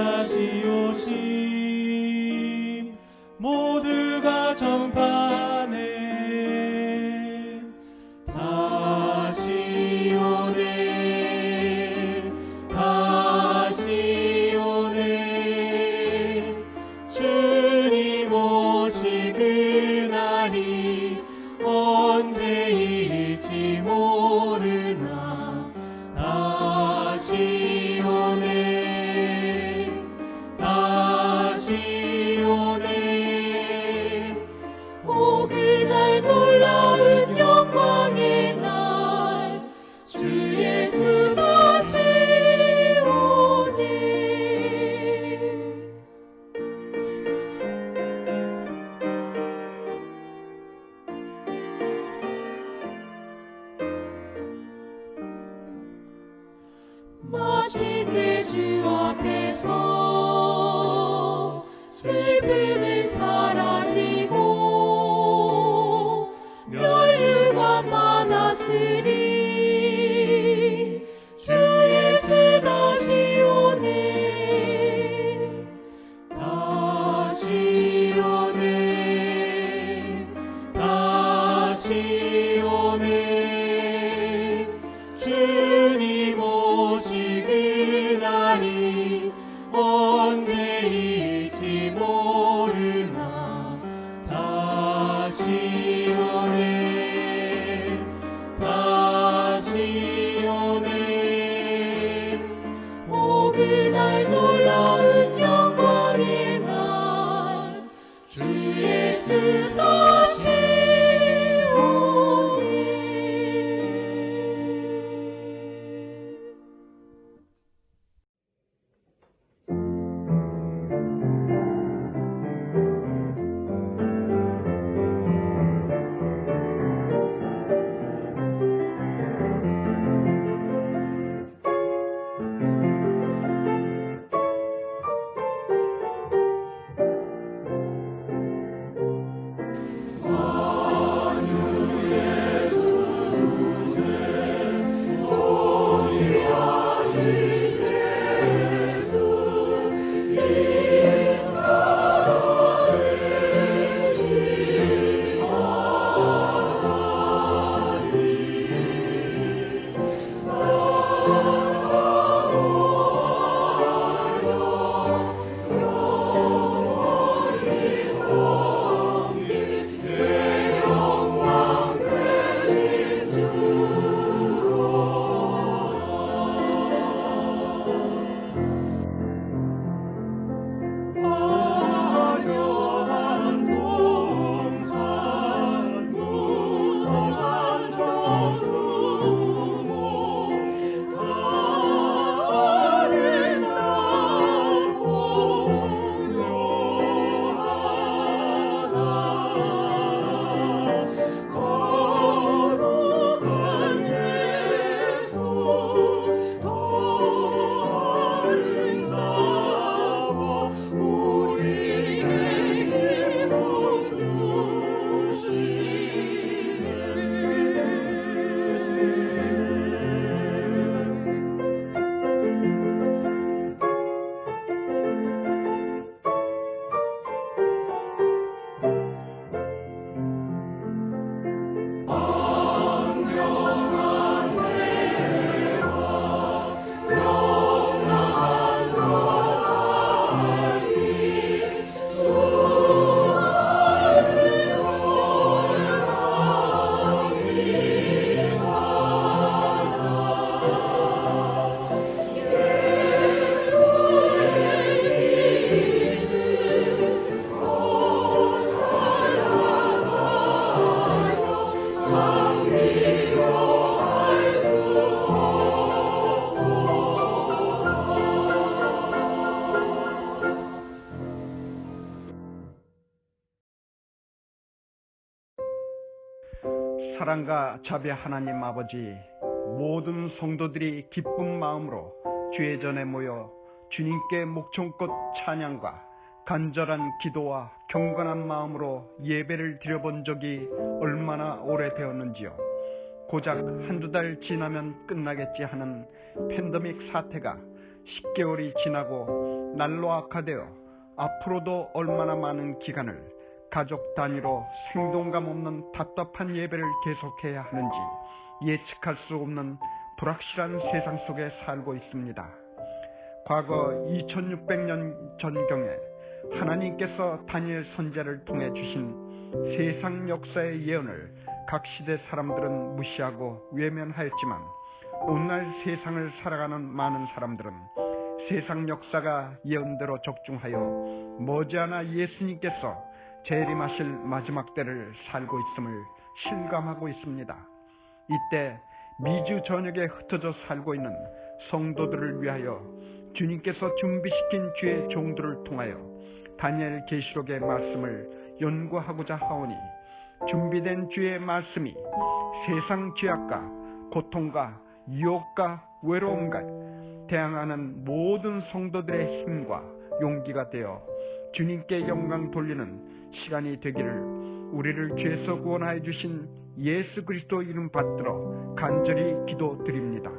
다시 오심 모두가 전파하네. 다시 오네 다시 오네. 주님 오실 그날이 언제일지 모르나 다시 오네 다시 오네. 오 그날 놀라운 영광의 날 주 예수 다시 오네. 마침내 주 앞에서 슬픔은 사라지고 면류관 받았으니 주 예수 다시 오네 다시 오네 다시 오네. 주님 오실 그날이 언제일지 모르나 다시 오네 다시 오네. 오 그날 놀라운 영광의 날 주 예수 다시 오네. 사랑과 자비 하나님 아버지, 모든 성도들이 기쁜 마음으로 주의 전에 모여 주님께 목청껏 찬양과 간절한 기도와 경건한 마음으로 예배를 드려본 적이 얼마나 오래되었는지요. 고작 한두 달 지나면 끝나겠지 하는 팬데믹 사태가 10개월이 지나고 날로 악화되어 앞으로도 얼마나 많은 기간을 가족 단위로 생동감 없는 답답한 예배를 계속해야 하는지 예측할 수 없는 불확실한 세상 속에 살고 있습니다. 과거 2600년 전경에 하나님께서 다니엘 선지자를 통해 주신 세상 역사의 예언을 각 시대 사람들은 무시하고 외면하였지만 오늘날 세상을 살아가는 많은 사람들은 세상 역사가 예언대로 적중하여 머지않아 예수님께서 재림하실 마지막 때를 살고 있음을 실감하고 있습니다. 이때 미주 전역에 흩어져 살고 있는 성도들을 위하여 주님께서 준비시킨 주의 종들을 통하여 다니엘 계시록의 말씀을 연구하고자 하오니 준비된 주의 말씀이 세상 죄악과 고통과 유혹과 외로움과 대항하는 모든 성도들의 힘과 용기가 되어 주님께 영광 돌리는 시간이 되기를 우리를 죄에서 구원하여 주신 예수 그리스도 이름 받들어 간절히 기도드립니다.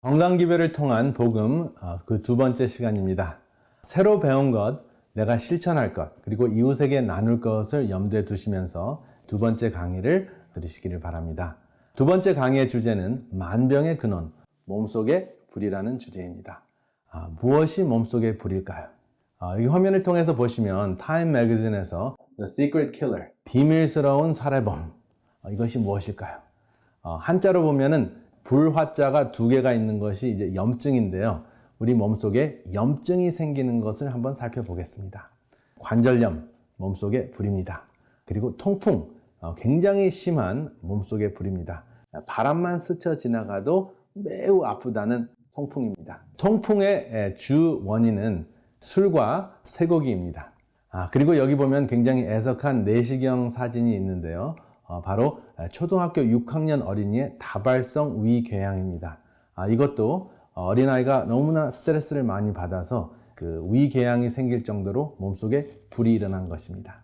건강기별을 통한 복음 그 두 번째 시간입니다. 새로 배운 것, 내가 실천할 것, 그리고 이웃에게 나눌 것을 염두에 두시면서 두 번째 강의를 들으시기를 바랍니다. 두 번째 강의의 주제는 만병의 근원, 몸속의 불이라는 주제입니다. 무엇이 몸속의 불일까요? 이 화면을 통해서 보시면 타임 매거진에서 The Secret Killer, 비밀스러운 살해범, 이것이 무엇일까요? 한자로 보면은 불화자가 두 개가 있는 것이 이제 염증인데요. 우리 몸속에 염증이 생기는 것을 한번 살펴보겠습니다. 관절염, 몸속의 불입니다. 그리고 통풍, 굉장히 심한 몸속의 불입니다. 바람만 스쳐 지나가도 매우 아프다는 통풍입니다. 통풍의 주 원인은 술과 쇠고기입니다. 그리고 여기 보면 굉장히 애석한 내시경 사진이 있는데요. 바로 초등학교 6학년 어린이의 다발성 위궤양입니다. 이것도 어린아이가 너무나 스트레스를 많이 받아서 그 위궤양이 생길 정도로 몸속에 불이 일어난 것입니다.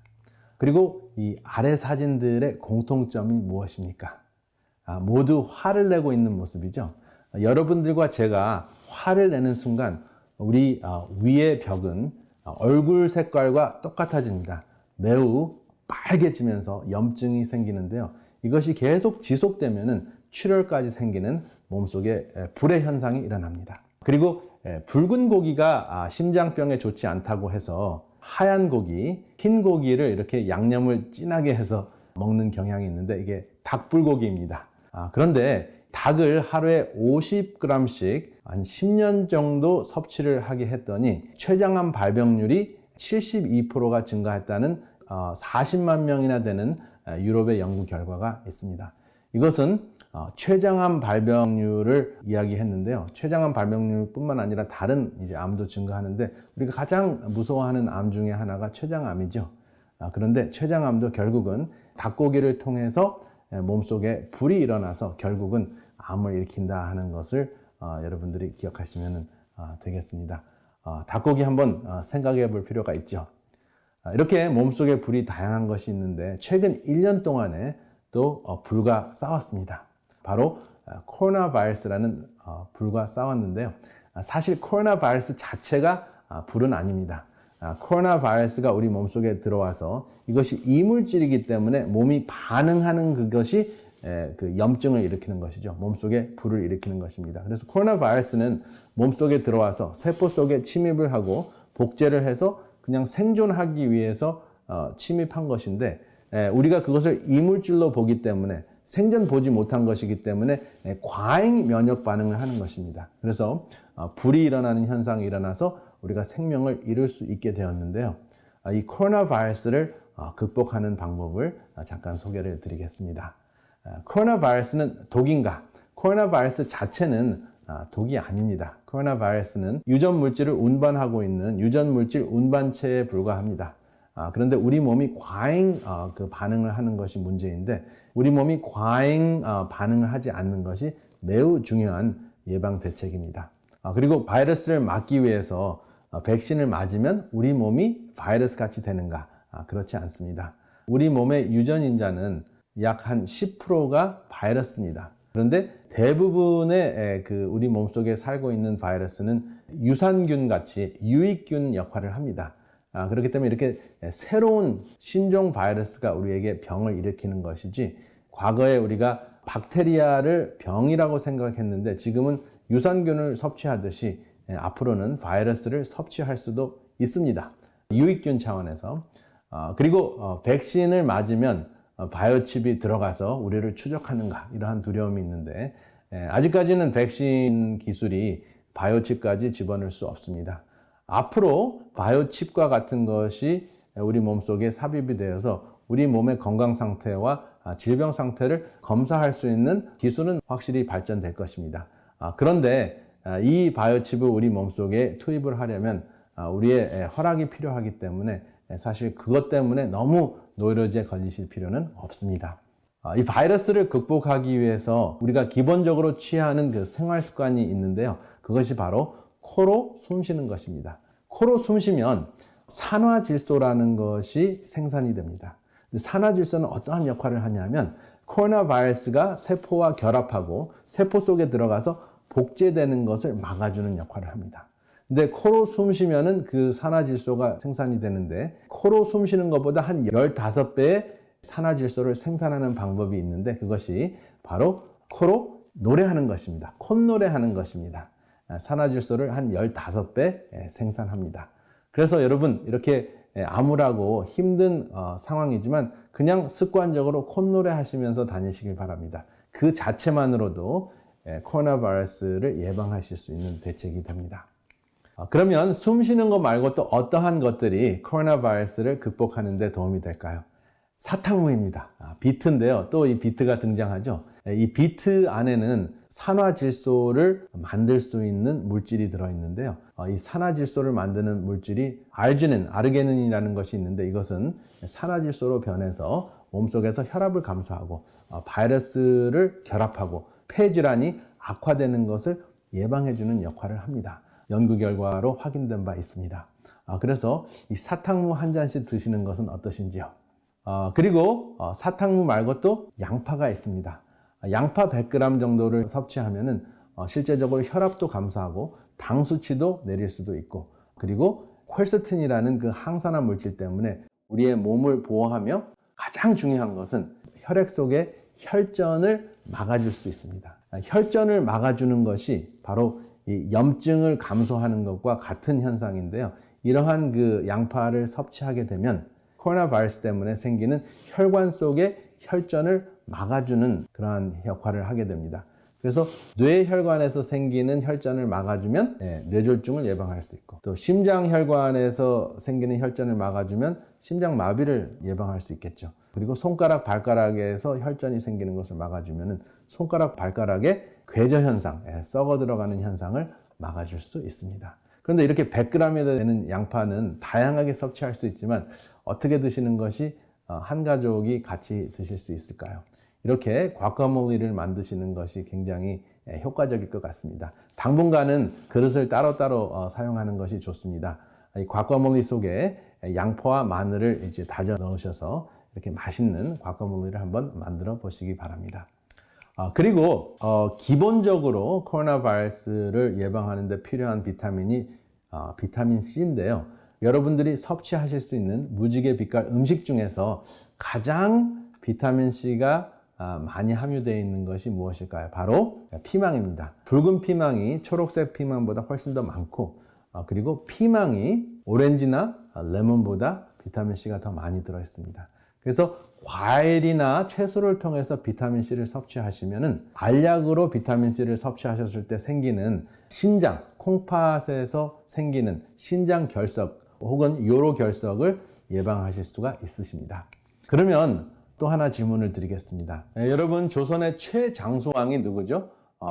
그리고 이 아래 사진들의 공통점이 무엇입니까? 모두 화를 내고 있는 모습이죠. 여러분들과 제가 화를 내는 순간 우리 위의 벽은 얼굴 색깔과 똑같아집니다. 매우 빨개지면서 염증이 생기는데요. 이것이 계속 지속되면은 출혈까지 생기는 몸속에 불의 현상이 일어납니다. 그리고 붉은 고기가 심장병에 좋지 않다고 해서 하얀 고기, 흰 고기를 이렇게 양념을 진하게 해서 먹는 경향이 있는데 이게 닭불고기입니다. 그런데 닭을 하루에 50g씩 한 10년 정도 섭취를 하게 했더니 췌장암 발병률이 72%가 증가했다는 40만 명이나 되는 유럽의 연구 결과가 있습니다. 이것은 췌장암 발병률을 이야기했는데요. 췌장암 발병률뿐만 아니라 다른 이제 암도 증가하는데 우리가 가장 무서워하는 암 중에 하나가 췌장암이죠. 그런데 췌장암도 결국은 닭고기를 통해서 몸속에 불이 일어나서 결국은 암을 일으킨다 하는 것을 여러분들이 기억하시면 되겠습니다. 닭고기 한번 생각해 볼 필요가 있죠. 이렇게 몸속에 불이 다양한 것이 있는데 최근 1년 동안에 또 불과 싸웠습니다. 바로 코로나 바이러스라는 불과 싸웠는데요. 사실 코로나 바이러스 자체가 불은 아닙니다. 코로나 바이러스가 우리 몸속에 들어와서 이것이 이물질이기 때문에 몸이 반응하는 그것이 그 염증을 일으키는 것이죠. 몸속에 불을 일으키는 것입니다. 그래서 코로나 바이러스는 몸속에 들어와서 세포 속에 침입을 하고 복제를 해서 그냥 생존하기 위해서 침입한 것인데 우리가 그것을 이물질로 보기 때문에 생전 보지 못한 것이기 때문에 과잉 면역 반응을 하는 것입니다. 그래서 불이 일어나는 현상이 일어나서 우리가 생명을 잃을 수 있게 되었는데요. 이 코로나 바이러스를 극복하는 방법을 잠깐 소개를 드리겠습니다. 코로나 바이러스는 독인가? 코로나 바이러스 자체는 독이 아닙니다. 코로나 바이러스는 유전 물질을 운반하고 있는 유전 물질 운반체에 불과합니다. 그런데 우리 몸이 과잉 그 반응을 하는 것이 문제인데 우리 몸이 과잉 반응을 하지 않는 것이 매우 중요한 예방 대책입니다. 그리고 바이러스를 막기 위해서 백신을 맞으면 우리 몸이 바이러스 같이 되는가? 그렇지 않습니다. 우리 몸의 유전인자는 약 한 10%가 바이러스입니다. 그런데 대부분의 우리 몸속에 살고 있는 바이러스는 유산균 같이 유익균 역할을 합니다. 그렇기 때문에 이렇게 새로운 신종 바이러스가 우리에게 병을 일으키는 것이지 과거에 우리가 박테리아를 병이라고 생각했는데 지금은 유산균을 섭취하듯이 앞으로는 바이러스를 섭취할 수도 있습니다. 유익균 차원에서. 그리고 백신을 맞으면 바이오칩이 들어가서 우리를 추적하는가 이러한 두려움이 있는데 아직까지는 백신 기술이 바이오칩까지 집어넣을 수 없습니다. 앞으로 바이오칩과 같은 것이 우리 몸속에 삽입이 되어서 우리 몸의 건강 상태와 질병 상태를 검사할 수 있는 기술은 확실히 발전될 것입니다. 그런데 이 바이오칩을 우리 몸속에 투입을 하려면 우리의 허락이 필요하기 때문에 사실 그것 때문에 너무 노이로제에 걸리실 필요는 없습니다. 이 바이러스를 극복하기 위해서 우리가 기본적으로 취하는 그 생활 습관이 있는데요. 그것이 바로 코로 숨 쉬는 것입니다. 코로 숨 쉬면 산화질소라는 것이 생산이 됩니다. 산화질소는 어떠한 역할을 하냐면 코로나 바이러스가 세포와 결합하고 세포 속에 들어가서 복제되는 것을 막아주는 역할을 합니다. 근데 코로 숨 쉬면은 그 산화질소가 생산이 되는데 코로 숨 쉬는 것보다 한 15배의 산화질소를 생산하는 방법이 있는데 그것이 바로 코로 노래하는 것입니다. 콧노래하는 것입니다. 산화질소를 한 15배 생산합니다. 그래서 여러분 이렇게 암울하고 힘든 상황이지만 그냥 습관적으로 콧노래 하시면서 다니시길 바랍니다. 그 자체만으로도 코로나 바이러스를 예방하실 수 있는 대책이 됩니다. 그러면 숨 쉬는 것 말고 또 어떠한 것들이 코로나 바이러스를 극복하는 데 도움이 될까요? 사탕무입니다. 비트인데요. 또 이 비트가 등장하죠. 이 비트 안에는 산화질소를 만들 수 있는 물질이 들어있는데요. 이 산화질소를 만드는 물질이 아르기닌이라는 것이 있는데 이것은 산화질소로 변해서 몸속에서 혈압을 감소하고 바이러스를 결합하고 폐질환이 악화되는 것을 예방해주는 역할을 합니다. 연구 결과로 확인된 바 있습니다. 그래서 이 사탕무 한 잔씩 드시는 것은 어떠신지요? 그리고 사탕무 말고 또 양파가 있습니다. 양파 100g 정도를 섭취하면은 실제적으로 혈압도 감소하고 당 수치도 내릴 수도 있고 그리고 퀘르세틴이라는 그 항산화 물질 때문에 우리의 몸을 보호하며 가장 중요한 것은 혈액 속의 혈전을 막아줄 수 있습니다. 혈전을 막아주는 것이 바로 이 염증을 감소하는 것과 같은 현상인데요. 이러한 그 양파를 섭취하게 되면 코로나 바이러스 때문에 생기는 혈관 속의 혈전을 막아주는 그러한 역할을 하게 됩니다. 그래서 뇌혈관에서 생기는 혈전을 막아주면 뇌졸중을 예방할 수 있고 또 심장혈관에서 생기는 혈전을 막아주면 심장마비를 예방할 수 있겠죠. 그리고 손가락, 발가락에서 혈전이 생기는 것을 막아주면 손가락, 발가락의 궤저 현상, 썩어 들어가는 현상을 막아줄 수 있습니다. 그런데 이렇게 100g이 되는 양파는 다양하게 섭취할 수 있지만 어떻게 드시는 것이 한 가족이 같이 드실 수 있을까요? 이렇게 과카몰리를 만드시는 것이 굉장히 효과적일 것 같습니다. 당분간은 그릇을 따로따로 사용하는 것이 좋습니다. 이 과카몰리 속에 양파와 마늘을 이제 다져 넣으셔서 이렇게 맛있는 과카몰리를 한번 만들어 보시기 바랍니다. 그리고 기본적으로 코로나 바이러스를 예방하는 데 필요한 비타민이 비타민 C인데요. 여러분들이 섭취하실 수 있는 무지개 빛깔 음식 중에서 가장 비타민 C가 많이 함유되어 있는 것이 무엇일까요? 바로 피망입니다. 붉은 피망이 초록색 피망보다 훨씬 더 많고 그리고 피망이 오렌지나 레몬보다 비타민 C가 더 많이 들어있습니다. 그래서 과일이나 채소를 통해서 비타민 C를 섭취하시면은 알약으로 비타민 C를 섭취하셨을 때 생기는 신장, 콩팥에서 생기는 신장 결석 혹은 요로 결석을 예방하실 수가 있으십니다. 그러면 또 하나 질문을 드리겠습니다. 여러분 조선의 최장수왕이 누구죠?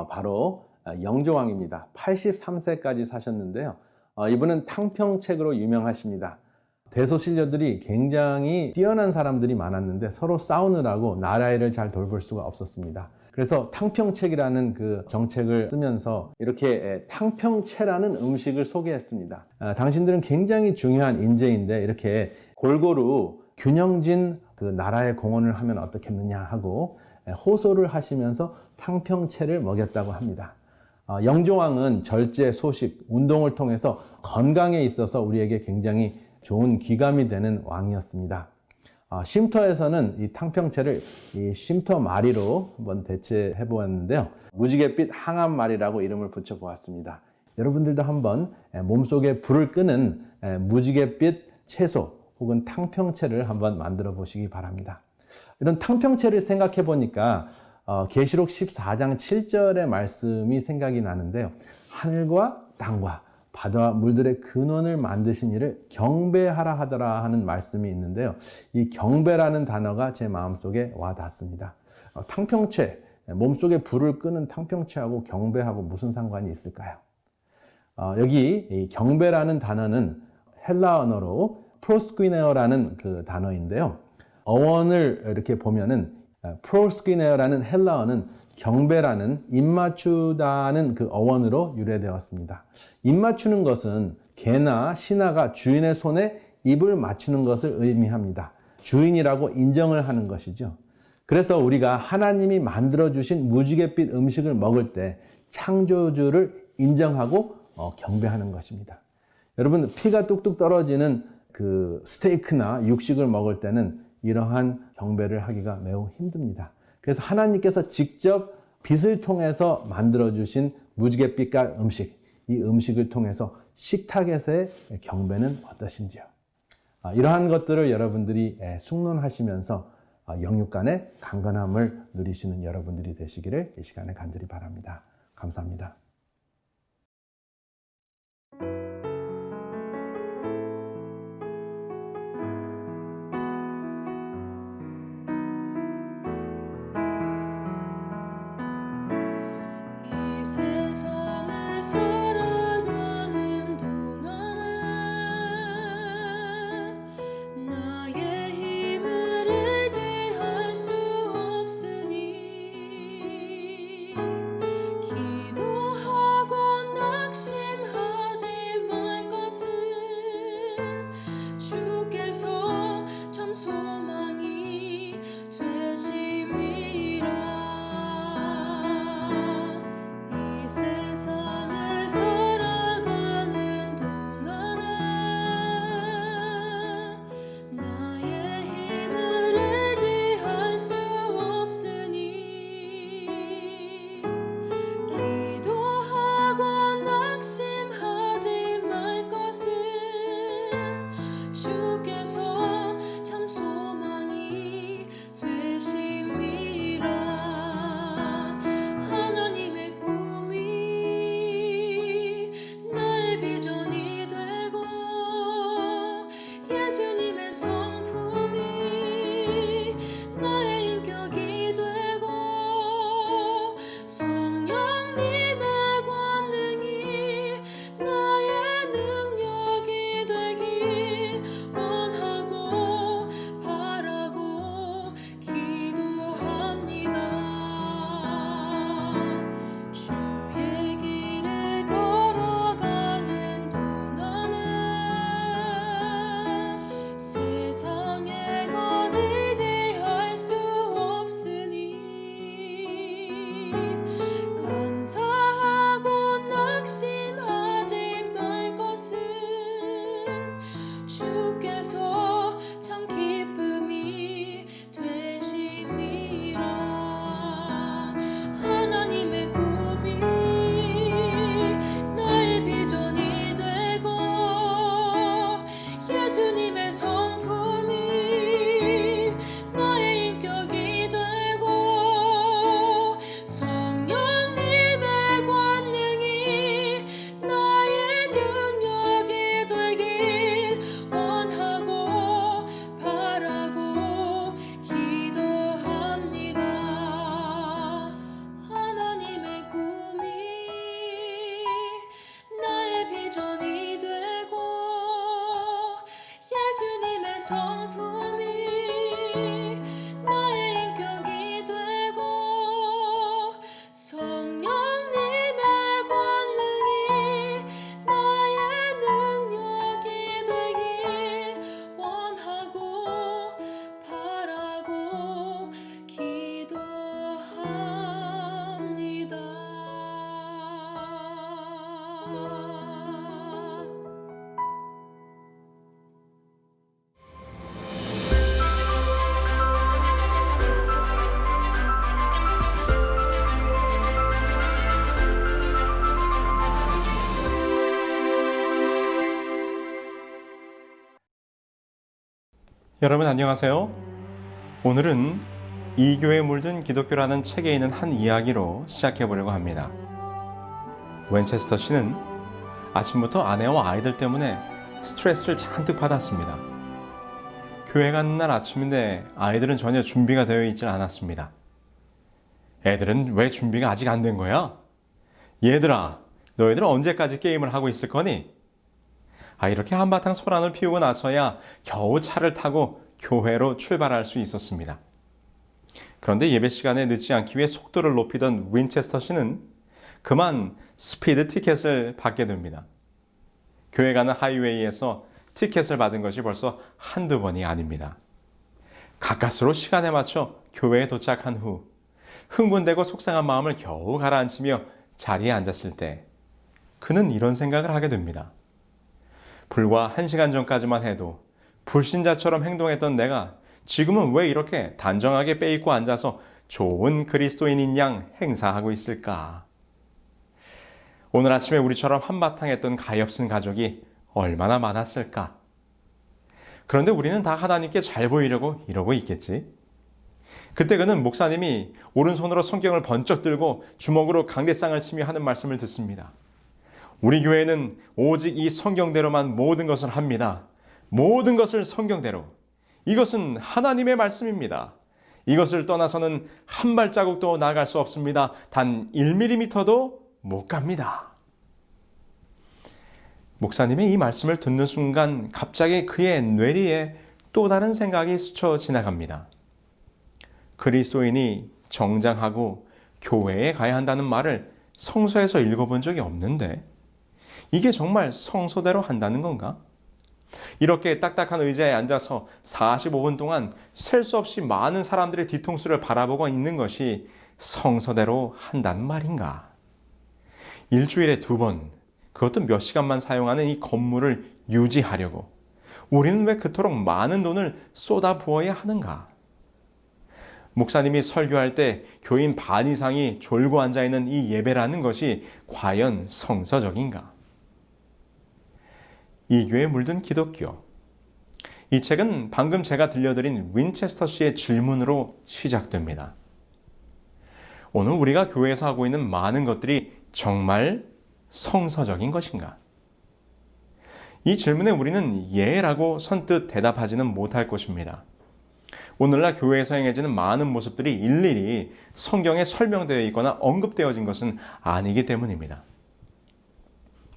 바로 영조왕입니다. 83세까지 사셨는데요. 이분은 탕평책으로 유명하십니다. 대소신료들이 굉장히 뛰어난 사람들이 많았는데 서로 싸우느라고 나라를 잘 돌볼 수가 없었습니다. 그래서 탕평책이라는 그 정책을 쓰면서 이렇게 탕평채라는 음식을 소개했습니다. 당신들은 굉장히 중요한 인재인데 이렇게 골고루 균형진 그 나라의 공헌을 하면 어떻겠느냐 하고 호소를 하시면서 탕평채를 먹였다고 합니다. 영조왕은 절제, 소식, 운동을 통해서 건강에 있어서 우리에게 굉장히 좋은 귀감이 되는 왕이었습니다. 쉼터에서는 이 탕평채를 이 쉼터 마리로 한번 대체해 보았는데요. 무지갯빛 항암마리라고 이름을 붙여 보았습니다. 여러분들도 한번 몸속에 불을 끄는 무지갯빛 채소 혹은 탕평채를 한번 만들어 보시기 바랍니다. 이런 탕평채를 생각해 보니까 계시록 14장 7절의 말씀이 생각이 나는데요. 하늘과 땅과 바다와 물들의 근원을 만드신 이를 경배하라 하더라 하는 말씀이 있는데요. 이 경배라는 단어가 제 마음속에 와 닿습니다. 탕평채, 몸속에 불을 끄는 탕평채하고 경배하고 무슨 상관이 있을까요? 여기 이 경배라는 단어는 헬라 언어로 프로스퀴네어라는 그 단어인데요. 어원을 이렇게 보면은 프로스퀴네어라는 헬라어는 경배라는 입맞추다는 그 어원으로 유래되었습니다. 입맞추는 것은 개나 신하가 주인의 손에 입을 맞추는 것을 의미합니다. 주인이라고 인정을 하는 것이죠. 그래서 우리가 하나님이 만들어주신 무지갯빛 음식을 먹을 때 창조주를 인정하고 경배하는 것입니다. 여러분, 피가 뚝뚝 떨어지는 그 스테이크나 육식을 먹을 때는 이러한 경배를 하기가 매우 힘듭니다. 그래서 하나님께서 직접 빛을 통해서 만들어주신 무지갯빛깔 음식, 이 음식을 통해서 식탁에서의 경배는 어떠신지요? 이러한 것들을 여러분들이 숙론하시면서 영육 간의 강건함을 누리시는 여러분들이 되시기를 이 시간에 간절히 바랍니다. 감사합니다. 이 세상을 살아가는 동안에 나의 힘을 의지할 수 없으니 기도하고 낙심하지 말 것은 주께서 참 소망이 되심이라. 이 세상을 성품이 나의 인격이 되고 성령님의 권능이 나의 능력이 되길 원하고 바라고 기도합니다. 여러분 안녕하세요. 오늘은 이 교회에 물든 기독교라는 책에 있는 한 이야기로 시작해 보려고 합니다. 윈체스터 씨는 아침부터 아내와 아이들 때문에 스트레스를 잔뜩 받았습니다. 교회 가는 날 아침인데 아이들은 전혀 준비가 되어 있지 않았습니다. 애들은 왜 준비가 아직 안 된 거야? 얘들아, 너희들은 언제까지 게임을 하고 있을 거니? 이렇게 한바탕 소란을 피우고 나서야 겨우 차를 타고 교회로 출발할 수 있었습니다. 그런데 예배 시간에 늦지 않기 위해 속도를 높이던 윈체스터 씨는 그만 스피드 티켓을 받게 됩니다. 교회 가는 하이웨이에서 티켓을 받은 것이 벌써 한두 번이 아닙니다. 가까스로 시간에 맞춰 교회에 도착한 후 흥분되고 속상한 마음을 겨우 가라앉히며 자리에 앉았을 때 그는 이런 생각을 하게 됩니다. 불과 1시간 전까지만 해도 불신자처럼 행동했던 내가 지금은 왜 이렇게 단정하게 빼입고 앉아서 좋은 그리스도인인 양 행사하고 있을까? 오늘 아침에 우리처럼 한바탕 했던 가엾은 가족이 얼마나 많았을까? 그런데 우리는 다 하나님께 잘 보이려고 이러고 있겠지? 그때 그는 목사님이 오른손으로 성경을 번쩍 들고 주먹으로 강대상을 치며 하는 말씀을 듣습니다. 우리 교회는 오직 이 성경대로만 모든 것을 합니다. 모든 것을 성경대로. 이것은 하나님의 말씀입니다. 이것을 떠나서는 한 발자국도 나아갈 수 없습니다. 단 1mm도 못 갑니다. 목사님의 이 말씀을 듣는 순간 갑자기 그의 뇌리에 또 다른 생각이 스쳐 지나갑니다. 그리스도인이 정장하고 교회에 가야 한다는 말을 성서에서 읽어본 적이 없는데 이게 정말 성서대로 한다는 건가? 이렇게 딱딱한 의자에 앉아서 45분 동안 셀 수 없이 많은 사람들의 뒤통수를 바라보고 있는 것이 성서대로 한다는 말인가? 일주일에 2번, 그것도 몇 시간만 사용하는 이 건물을 유지하려고 우리는 왜 그토록 많은 돈을 쏟아 부어야 하는가? 목사님이 설교할 때 교인 반 이상이 졸고 앉아있는 이 예배라는 것이 과연 성서적인가? 이 교회에 물든 기독교. 이 책은 방금 제가 들려드린 윈체스터 씨의 질문으로 시작됩니다. 오늘 우리가 교회에서 하고 있는 많은 것들이 정말 성서적인 것인가? 이 질문에 우리는 예라고 선뜻 대답하지는 못할 것입니다. 오늘날 교회에서 행해지는 많은 모습들이 일일이 성경에 설명되어 있거나 언급되어진 것은 아니기 때문입니다.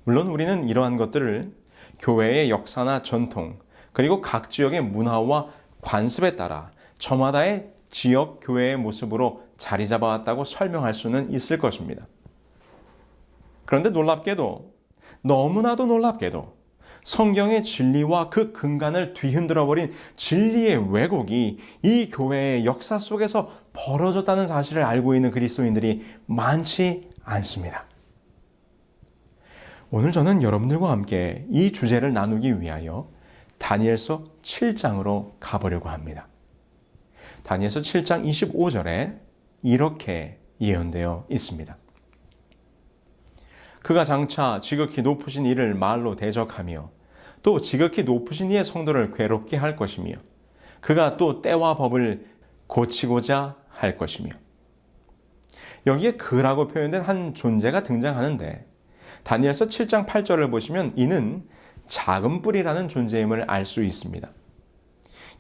물론 우리는 이러한 것들을 교회의 역사나 전통, 그리고 각 지역의 문화와 관습에 따라 저마다의 지역 교회의 모습으로 자리 잡아왔다고 설명할 수는 있을 것입니다. 그런데 놀랍게도, 너무나도 놀랍게도 성경의 진리와 그 근간을 뒤흔들어 버린 진리의 왜곡이 이 교회의 역사 속에서 벌어졌다는 사실을 알고 있는 그리스도인들이 많지 않습니다. 오늘 저는 여러분들과 함께 이 주제를 나누기 위하여 다니엘서 7장으로 가보려고 합니다. 다니엘서 7장 25절에 이렇게 예언되어 있습니다. 그가 장차 지극히 높으신 이를 말로 대적하며 또 지극히 높으신 이의 성도를 괴롭게 할 것이며 그가 또 때와 법을 고치고자 할 것이며 여기에 그라고 표현된 한 존재가 등장하는데 다니엘서 7장 8절을 보시면 이는 작은 뿔이라는 존재임을 알 수 있습니다.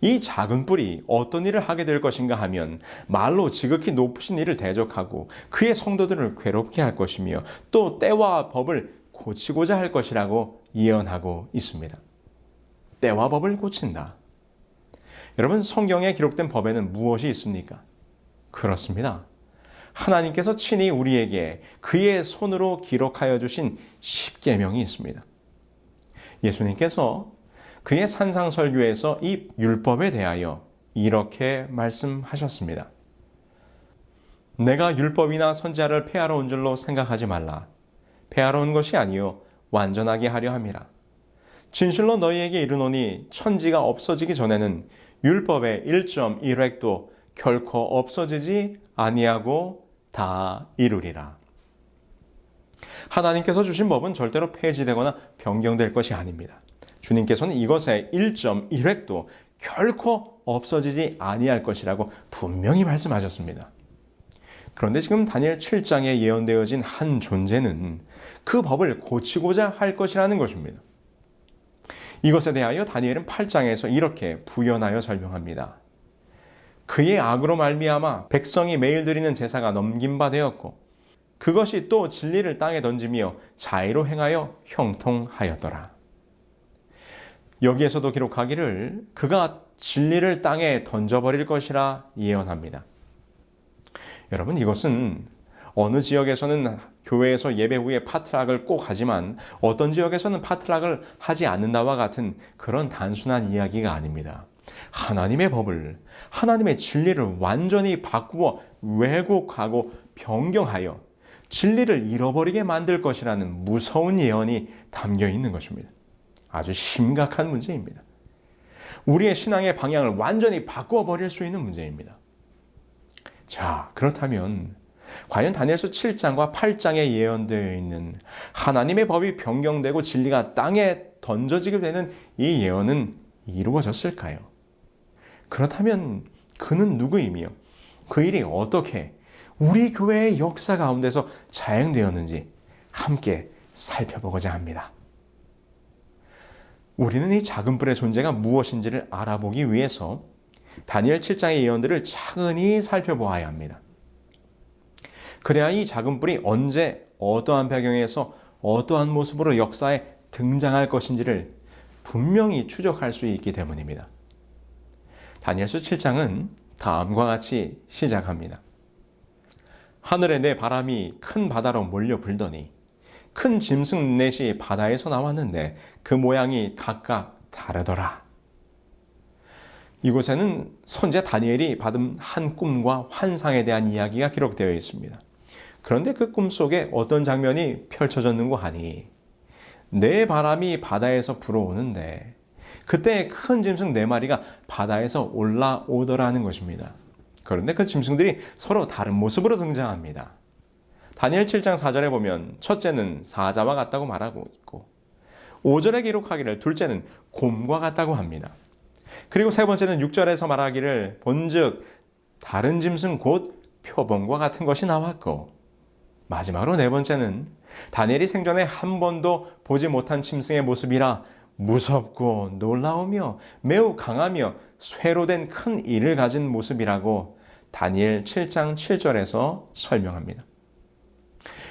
이 작은 뿔이 어떤 일을 하게 될 것인가 하면 말로 지극히 높으신 이를 대적하고 그의 성도들을 괴롭게 할 것이며 또 때와 법을 고치고자 할 것이라고 예언하고 있습니다. 때와 법을 고친다. 여러분, 성경에 기록된 법에는 무엇이 있습니까? 그렇습니다. 하나님께서 친히 우리에게 그의 손으로 기록하여 주신 십계명이 있습니다. 예수님께서 그의 산상설교에서 이 율법에 대하여 이렇게 말씀하셨습니다. 내가 율법이나 선지자를 폐하러 온 줄로 생각하지 말라. 폐하러 온 것이 아니요 완전하게 하려 함이라. 진실로 너희에게 이르노니 천지가 없어지기 전에는 율법의 1.1획도 결코 없어지지 아니하고 다 이루리라. 하나님께서 주신 법은 절대로 폐지되거나 변경될 것이 아닙니다. 주님께서는 이것의 1.1획도 결코 없어지지 아니할 것이라고 분명히 말씀하셨습니다. 그런데 지금 다니엘 7장에 예언되어진 한 존재는 그 법을 고치고자 할 것이라는 것입니다. 이것에 대하여 다니엘은 8장에서 이렇게 부연하여 설명합니다. 그의 악으로 말미암아 백성이 매일 드리는 제사가 넘긴 바 되었고 그것이 또 진리를 땅에 던지며 자의로 행하여 형통하였더라. 여기에서도 기록하기를 그가 진리를 땅에 던져버릴 것이라 예언합니다. 여러분, 이것은 어느 지역에서는 교회에서 예배 후에 파트락을 꼭 하지만 어떤 지역에서는 파트락을 하지 않는다와 같은 그런 단순한 이야기가 아닙니다. 하나님의 법을, 하나님의 진리를 완전히 바꾸어 왜곡하고 변경하여 진리를 잃어버리게 만들 것이라는 무서운 예언이 담겨 있는 것입니다. 아주 심각한 문제입니다. 우리의 신앙의 방향을 완전히 바꾸어 버릴 수 있는 문제입니다. 자, 그렇다면 과연 다니엘서 7장과 8장에 예언되어 있는 하나님의 법이 변경되고 진리가 땅에 던져지게 되는 이 예언은 이루어졌을까요? 그렇다면 그는 누구이며 그 일이 어떻게 우리 교회의 역사 가운데서 자행되었는지 함께 살펴보고자 합니다. 우리는 이 작은 뿔의 존재가 무엇인지를 알아보기 위해서 다니엘 7장의 예언들을 차근히 살펴보아야 합니다. 그래야 이 작은 뿔이 언제 어떠한 배경에서 어떠한 모습으로 역사에 등장할 것인지를 분명히 추적할 수 있기 때문입니다. 다니엘서 7장은 다음과 같이 시작합니다. 하늘에 내 바람이 큰 바다로 몰려 불더니 큰 짐승 넷이 바다에서 나왔는데 그 모양이 각각 다르더라. 이곳에는 선지자 다니엘이 받은 한 꿈과 환상에 대한 이야기가 기록되어 있습니다. 그런데 그 꿈 속에 어떤 장면이 펼쳐졌는고 하니 내 바람이 바다에서 불어오는데 그때 큰 짐승 4마리가 바다에서 올라오더라는 것입니다. 그런데 그 짐승들이 서로 다른 모습으로 등장합니다. 다니엘 7장 4절에 보면 첫째는 사자와 같다고 말하고 있고 5절에 기록하기를 둘째는 곰과 같다고 합니다. 그리고 세 번째는 6절에서 말하기를 본즉 다른 짐승 곧 표범과 같은 것이 나왔고 마지막으로 네 번째는 다니엘이 생전에 한 번도 보지 못한 짐승의 모습이라 무섭고 놀라우며 매우 강하며 쇠로 된 큰 이를 가진 모습이라고 다니엘 7장 7절에서 설명합니다.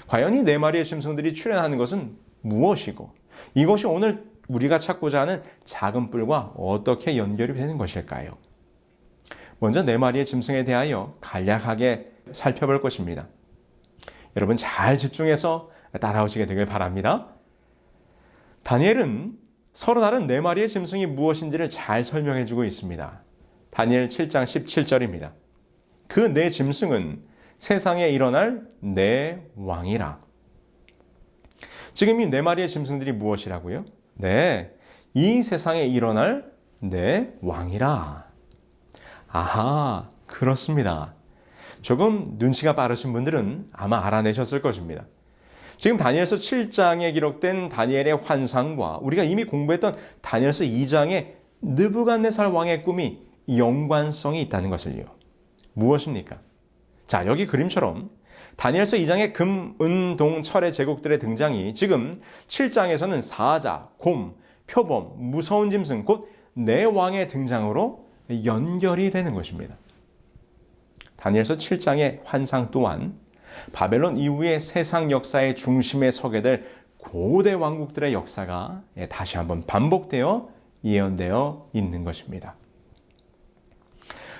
과연 이 4마리의 짐승들이 출현하는 것은 무엇이고 이것이 오늘 우리가 찾고자 하는 작은 뿔과 어떻게 연결이 되는 것일까요? 먼저 4마리의 짐승에 대하여 간략하게 살펴볼 것입니다. 여러분 잘 집중해서 따라오시게 되길 바랍니다. 다니엘은 서로 다른 4마리의 짐승이 무엇인지를 잘 설명해 주고 있습니다. 다니엘 7장 17절입니다. 그 4짐승은 세상에 일어날 4왕이라. 지금 이 4마리의 짐승들이 무엇이라고요? 네, 이 세상에 일어날 4왕이라. 아하, 그렇습니다. 조금 눈치가 빠르신 분들은 아마 알아내셨을 것입니다. 지금 다니엘서 7장에 기록된 다니엘의 환상과 우리가 이미 공부했던 다니엘서 2장의 느부갓네살 왕의 꿈이 연관성이 있다는 것을요. 무엇입니까? 자, 여기 그림처럼 다니엘서 2장의 금, 은, 동, 철의 제국들의 등장이 지금 7장에서는 사자, 곰, 표범, 무서운 짐승, 곧 4왕의 등장으로 연결이 되는 것입니다. 다니엘서 7장의 환상 또한 바벨론 이후의 세상 역사의 중심에 서게 될 고대 왕국들의 역사가 다시 한번 반복되어 예언되어 있는 것입니다.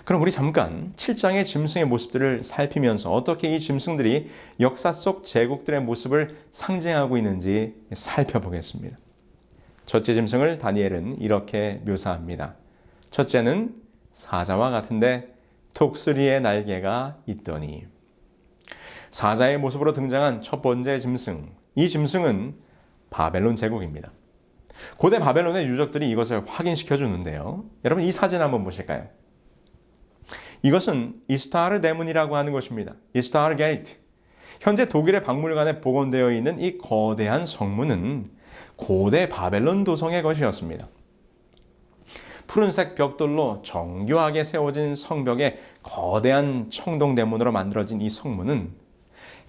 그럼 우리 잠깐 7장의 짐승의 모습들을 살피면서 어떻게 이 짐승들이 역사 속 제국들의 모습을 상징하고 있는지 살펴보겠습니다. 첫째 짐승을 다니엘은 이렇게 묘사합니다. 첫째는 사자와 같은데 독수리의 날개가 있더니. 사자의 모습으로 등장한 첫 번째 짐승, 이 짐승은 바벨론 제국입니다. 고대 바벨론의 유적들이 이것을 확인시켜 주는데요. 여러분 이 사진 한번 보실까요? 이것은 이스타르 대문이라고 하는 것입니다. 이스타르 게이트. 현재 독일의 박물관에 복원되어 있는 이 거대한 성문은 고대 바벨론 도성의 것이었습니다. 푸른색 벽돌로 정교하게 세워진 성벽에 거대한 청동대문으로 만들어진 이 성문은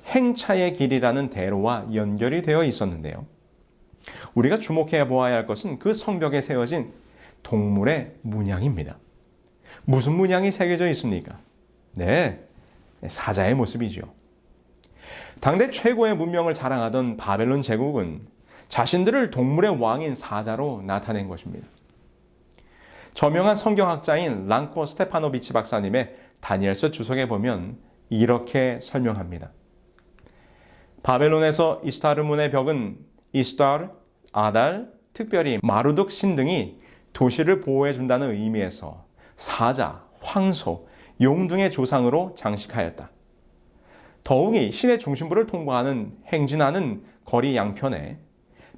행차의 길이라는 대로와 연결이 되어 있었는데요. 우리가 주목해 보아야 할 것은 그 성벽에 세워진 동물의 문양입니다. 무슨 문양이 새겨져 있습니까? 네, 사자의 모습이죠. 당대 최고의 문명을 자랑하던 바벨론 제국은 자신들을 동물의 왕인 사자로 나타낸 것입니다. 저명한 성경학자인 랑코 스테파노비치 박사님의 다니엘서 주석에 보면 이렇게 설명합니다. 바벨론에서 이스타르문의 벽은 이스타르, 아달, 특별히 마루둑 신 등이 도시를 보호해준다는 의미에서 사자, 황소, 용 등의 조상으로 장식하였다. 더욱이 시내 중심부를 통과하는 행진하는 거리 양편에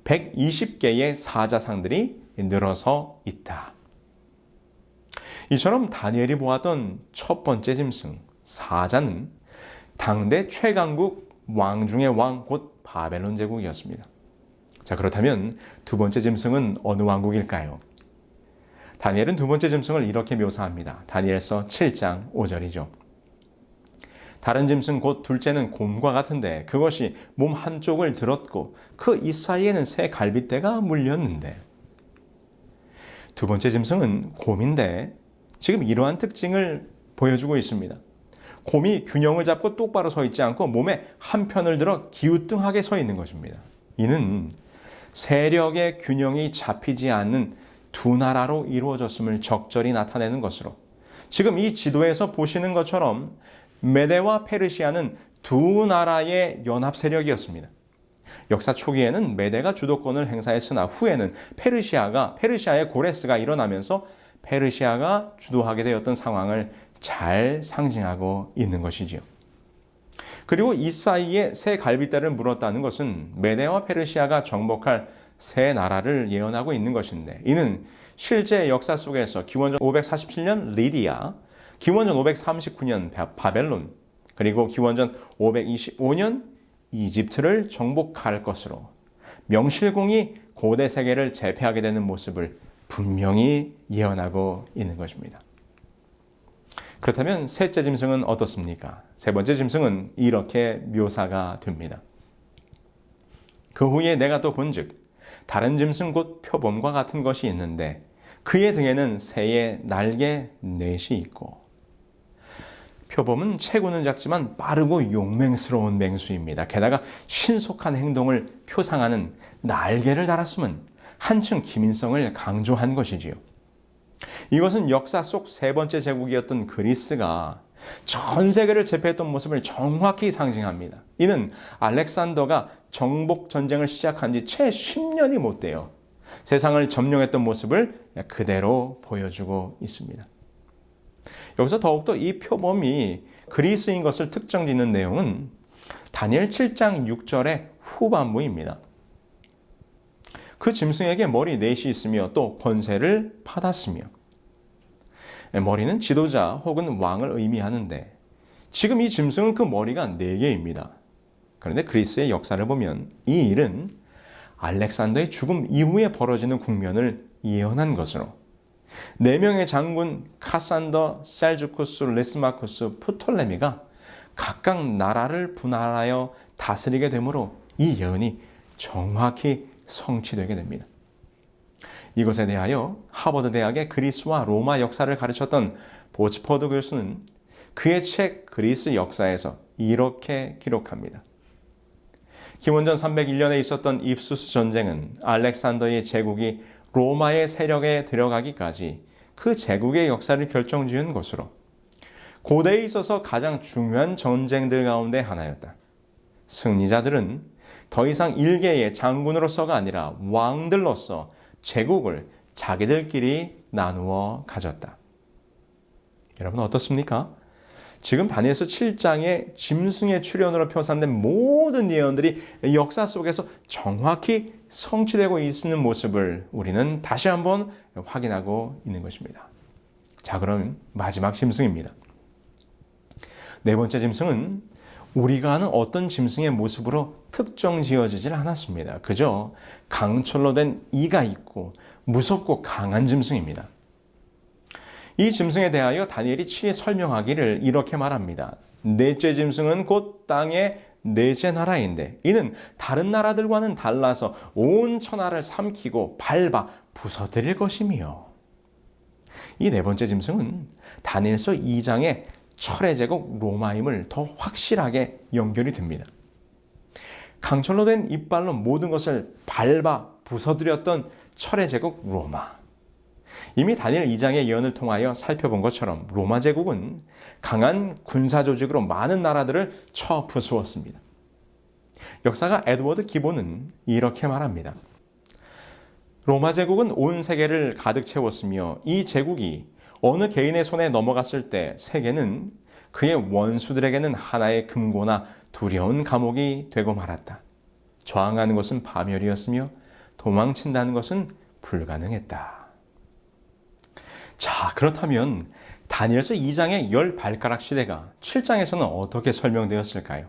120개의 사자상들이 늘어서 있다. 이처럼 다니엘이 보았던 첫 번째 짐승, 사자는 당대 최강국 왕 중의 왕, 곧 바벨론 제국이었습니다. 자, 그렇다면 두 번째 짐승은 어느 왕국일까요? 다니엘은 두 번째 짐승을 이렇게 묘사합니다. 다니엘서 7장 5절이죠. 다른 짐승 곧 둘째는 곰과 같은데 그것이 몸 한쪽을 들었고 그 이 사이에는 새 갈빗대가 물렸는데. 두 번째 짐승은 곰인데 지금 이러한 특징을 보여주고 있습니다. 곰이 균형을 잡고 똑바로 서 있지 않고 몸의 한편을 들어 기우뚱하게 서 있는 것입니다. 이는 세력의 균형이 잡히지 않는 두 나라로 이루어졌음을 적절히 나타내는 것으로, 지금 이 지도에서 보시는 것처럼 메데와 페르시아는 두 나라의 연합 세력이었습니다. 역사 초기에는 메데가 주도권을 행사했으나 후에는 페르시아의 고레스가 일어나면서 페르시아가 주도하게 되었던 상황을 잘 상징하고 있는 것이지요. 그리고 이 사이에 새 갈빗대를 물었다는 것은 메데와 페르시아가 정복할 새 나라를 예언하고 있는 것인데, 이는 실제 역사 속에서 기원전 547년 리디아, 기원전 539년 바벨론, 그리고 기원전 525년 이집트를 정복할 것으로 명실공히 고대 세계를 제패하게 되는 모습을 분명히 예언하고 있는 것입니다. 그렇다면 셋째 짐승은 어떻습니까? 세 번째 짐승은 이렇게 묘사가 됩니다. 그 후에 내가 또 본즉 다른 짐승 곧 표범과 같은 것이 있는데 그의 등에는 새의 날개 넷이 있고. 표범은 체구는 작지만 빠르고 용맹스러운 맹수입니다. 게다가 신속한 행동을 표상하는 날개를 달았음은 한층 기민성을 강조한 것이지요. 이것은 역사 속 세 번째 제국이었던 그리스가 전 세계를 제패했던 모습을 정확히 상징합니다. 이는 알렉산더가 정복 전쟁을 시작한 지 채 10년이 못 돼요. 세상을 점령했던 모습을 그대로 보여주고 있습니다. 여기서 더욱더 이 표범이 그리스인 것을 특정짓는 내용은 다니엘 7장 6절의 후반부입니다. 그 짐승에게 머리 넷이 있으며 또 권세를 받았으며. 머리는 지도자 혹은 왕을 의미하는데 지금 이 짐승은 그 머리가 4개입니다. 그런데 그리스의 역사를 보면 이 일은 알렉산더의 죽음 이후에 벌어지는 국면을 예언한 것으로 4명의 장군 카산더, 셀주쿠스, 리스마쿠스, 프톨레미가 각각 나라를 분할하여 다스리게 되므로 이 예언이 정확히 성취되게 됩니다. 이것에 대하여 하버드 대학의 그리스와 로마 역사를 가르쳤던 보츠퍼드 교수는 그의 책 그리스 역사에서 이렇게 기록합니다. 기원전 301년에 있었던 입수스 전쟁은 알렉산더의 제국이 로마의 세력에 들어가기까지 그 제국의 역사를 결정지은 것으로 고대에 있어서 가장 중요한 전쟁들 가운데 하나였다. 승리자들은 더 이상 일개의 장군으로서가 아니라 왕들로서 제국을 자기들끼리 나누어 가졌다. 여러분 어떻습니까? 지금 다니엘서 7장의 짐승의 출현으로 표상된 모든 예언들이 역사 속에서 정확히 성취되고 있는 모습을 우리는 다시 한번 확인하고 있는 것입니다. 자, 그럼 마지막 짐승입니다. 네 번째 짐승은 우리가 아는 어떤 짐승의 모습으로 특정 지어지질 않았습니다. 그저 강철로 된 이가 있고 무섭고 강한 짐승입니다. 이 짐승에 대하여 다니엘이 친히 설명하기를 이렇게 말합니다. 넷째 짐승은 곧 땅의 넷째 나라인데 이는 다른 나라들과는 달라서 온 천하를 삼키고 밟아 부서뜨릴 것이며. 이 네 번째 짐승은 다니엘서 2장의 철의 제국 로마임을 더 확실하게 연결이 됩니다. 강철로 된 이빨로 모든 것을 밟아 부서뜨렸던 철의 제국 로마. 이미 다니엘 2장의 예언을 통하여 살펴본 것처럼 로마 제국은 강한 군사 조직으로 많은 나라들을 쳐 부수었습니다. 역사가 에드워드 기본은 이렇게 말합니다. 로마 제국은 온 세계를 가득 채웠으며 이 제국이 어느 개인의 손에 넘어갔을 때 세계는 그의 원수들에게는 하나의 금고나 두려운 감옥이 되고 말았다. 저항하는 것은 파멸이었으며 도망친다는 것은 불가능했다. 자, 그렇다면 다니엘서 2장의 10발가락 시대가 7장에서는 어떻게 설명되었을까요?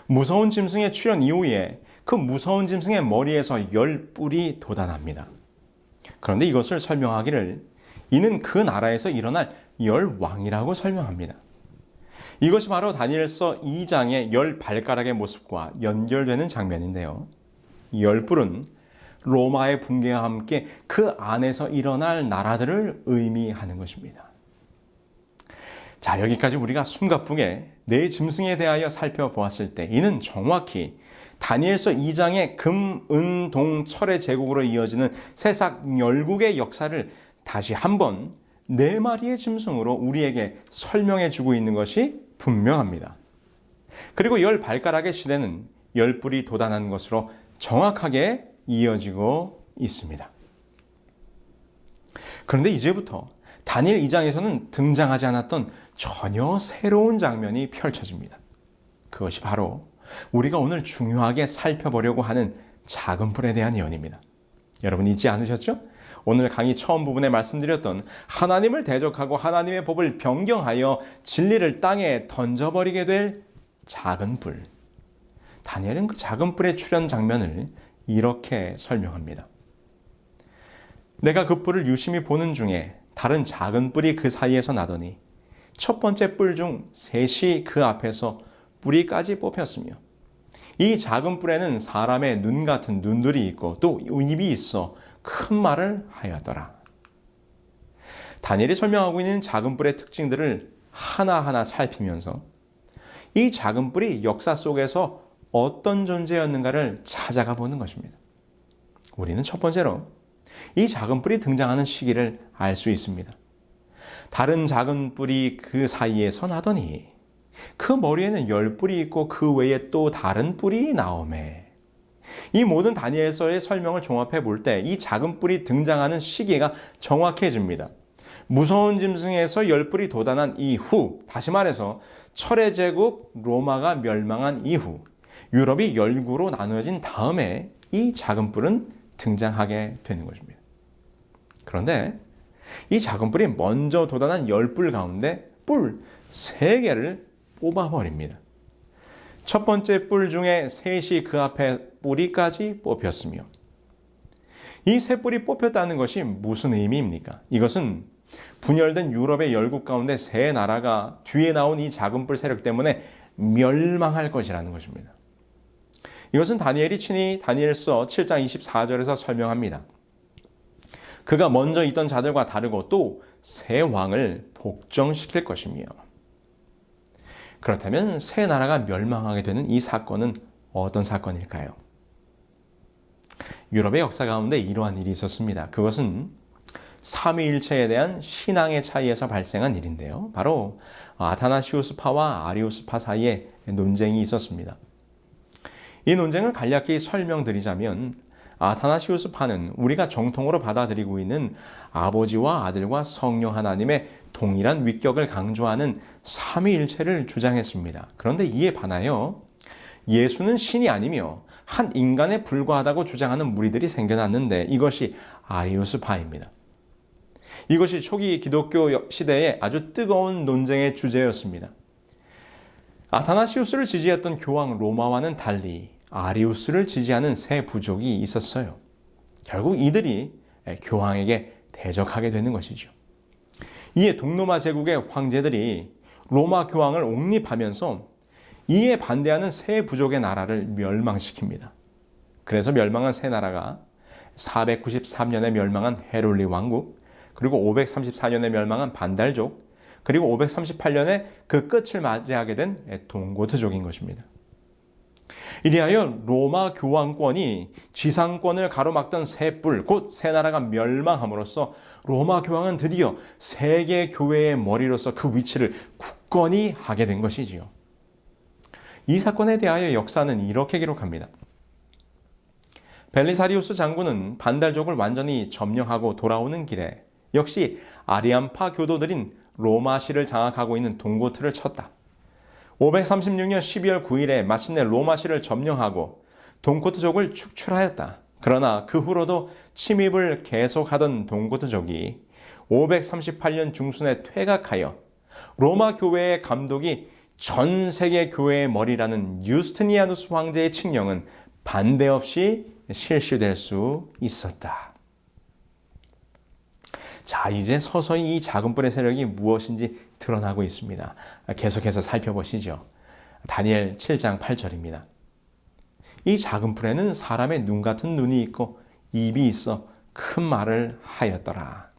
무서운 짐승의 출현 이후에 그 무서운 짐승의 머리에서 10뿔이 돋아납니다. 그런데 이것을 설명하기를 이는 그 나라에서 일어날 10왕이라고 설명합니다. 이것이 바로 다니엘서 2장의 10발가락의 모습과 연결되는 장면인데요. 10뿔은 로마의 붕괴와 함께 그 안에서 일어날 나라들을 의미하는 것입니다. 자, 여기까지 우리가 숨가쁘게 네 짐승에 대하여 살펴보았을 때 이는 정확히 다니엘서 2장의 금, 은, 동, 철의 제국으로 이어지는 세상 열국의 역사를 다시 한번 네 마리의 짐승으로 우리에게 설명해 주고 있는 것이 분명합니다. 그리고 10발가락의 시대는 10뿔이 돋아난 것으로 정확하게 이어지고 있습니다. 그런데 이제부터 다니엘 2장에서는 등장하지 않았던 전혀 새로운 장면이 펼쳐집니다. 그것이 바로 우리가 오늘 중요하게 살펴보려고 하는 작은 뿔에 대한 예언입니다. 여러분 잊지 않으셨죠? 오늘 강의 처음 부분에 말씀드렸던 하나님을 대적하고 하나님의 법을 변경하여 진리를 땅에 던져버리게 될 작은 뿔. 다니엘은 그 작은 뿔의 출현 장면을 이렇게 설명합니다. 내가 그 뿔을 유심히 보는 중에 다른 작은 뿔이 그 사이에서 나더니 첫 번째 뿔 중 셋이 그 앞에서 뿌리까지 뽑혔으며 이 작은 뿔에는 사람의 눈 같은 눈들이 있고 또 입이 있어 큰 말을 하였더라. 다니엘이 설명하고 있는 작은 뿔의 특징들을 하나하나 살피면서 이 작은 뿔이 역사 속에서 어떤 존재였는가를 찾아가 보는 것입니다. 우리는 첫 번째로 이 작은 뿔이 등장하는 시기를 알 수 있습니다. 다른 작은 뿔이 그 사이에서 나더니 그 머리에는 10뿔이 있고 그 외에 또 다른 뿔이 나오매. 이 모든 다니엘서의 설명을 종합해 볼 때 이 작은 뿔이 등장하는 시기가 정확해집니다. 무서운 짐승에서 10뿔이 돋아난 이후, 다시 말해서 철의 제국 로마가 멸망한 이후 유럽이 열구로 나누어진 다음에 이 작은 뿔은 등장하게 되는 것입니다. 그런데 이 작은 뿔이 먼저 돋아난 10뿔 가운데 뿔 3개를 뽑아버립니다. 첫 번째 뿔 중에 셋이 그 앞에 뿌리까지 뽑혔으며 이 세 뿔이 뽑혔다는 것이 무슨 의미입니까? 이것은 분열된 유럽의 열국 가운데 세 나라가 뒤에 나온 이 작은 뿔 세력 때문에 멸망할 것이라는 것입니다. 이것은 다니엘이 친히 다니엘서 7장 24절에서 설명합니다. 그가 먼저 있던 자들과 다르고 또 새 왕을 복종시킬 것이며. 그렇다면 새 나라가 멸망하게 되는 이 사건은 어떤 사건일까요? 유럽의 역사 가운데 이러한 일이 있었습니다. 그것은 삼위일체에 대한 신앙의 차이에서 발생한 일인데요. 바로 아타나시우스파와 아리우스파 사이에 논쟁이 있었습니다. 이 논쟁을 간략히 설명드리자면 아타나시우스파는 우리가 정통으로 받아들이고 있는 아버지와 아들과 성령 하나님의 동일한 위격을 강조하는 삼위일체를 주장했습니다. 그런데 이에 반하여 예수는 신이 아니며 한 인간에 불과하다고 주장하는 무리들이 생겨났는데 이것이 아리우스파입니다. 이것이 초기 기독교 시대에 아주 뜨거운 논쟁의 주제였습니다. 아타나시우스를 지지했던 교황 로마와는 달리 아리우스를 지지하는 세 부족이 있었어요. 결국 이들이 교황에게 대적하게 되는 것이죠. 이에 동로마 제국의 황제들이 로마 교황을 옹립하면서 이에 반대하는 세 부족의 나라를 멸망시킵니다. 그래서 멸망한 세 나라가 493년에 멸망한 헤롤리 왕국, 그리고 534년에 멸망한 반달족, 그리고 538년에 그 끝을 맞이하게 된 동고트족인 것입니다. 이리하여 로마 교황권이 지상권을 가로막던 세 뿔, 곧 세 나라가 멸망함으로써 로마 교황은 드디어 세계 교회의 머리로서 그 위치를 굳건히 하게 된 것이지요. 이 사건에 대하여 역사는 이렇게 기록합니다. 벨리사리우스 장군은 반달족을 완전히 점령하고 돌아오는 길에 역시 아리안파 교도들인 로마시를 장악하고 있는 동고트를 쳤다. 536년 12월 9일에 마침내 로마시를 점령하고 동고트족을 축출하였다. 그러나 그 후로도 침입을 계속하던 동고트족이 538년 중순에 퇴각하여 로마 교회의 감독이 전 세계 교회의 머리라는 유스티니아누스 황제의 칙령은 반대 없이 실시될 수 있었다. 자, 이제 서서히 이 작은 뿔의 세력이 무엇인지 드러나고 있습니다. 계속해서 살펴보시죠. 다니엘 7장 8절입니다. 이 작은 뿔에는 사람의 눈 같은 눈이 있고 입이 있어 큰 말을 하였더라.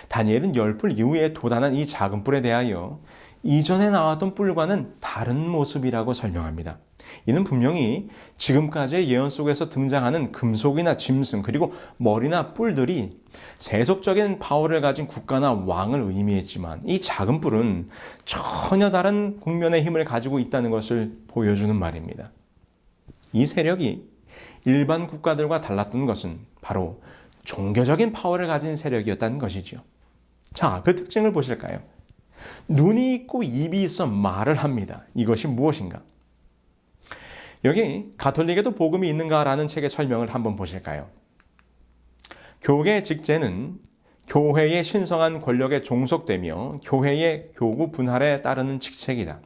다니엘은 10뿔 이후에 도단한 이 작은 뿔에 대하여 이전에 나왔던 뿔과는 다른 모습이라고 설명합니다. 이는 분명히 지금까지의 예언 속에서 등장하는 금속이나 짐승 그리고 머리나 뿔들이 세속적인 파워를 가진 국가나 왕을 의미했지만 이 작은 뿔은 전혀 다른 국면의 힘을 가지고 있다는 것을 보여주는 말입니다. 이 세력이 일반 국가들과 달랐던 것은 바로 종교적인 파워를 가진 세력이었다는 것이죠. 자, 그 특징을 보실까요? 눈이 있고 입이 있어 말을 합니다. 이것이 무엇인가? 여기 가톨릭에도 복음이 있는가라는 책의 설명을 한번 보실까요? 교계 직제는 교회의 신성한 권력에 종속되며 교회의 교구 분할에 따르는 직책이다.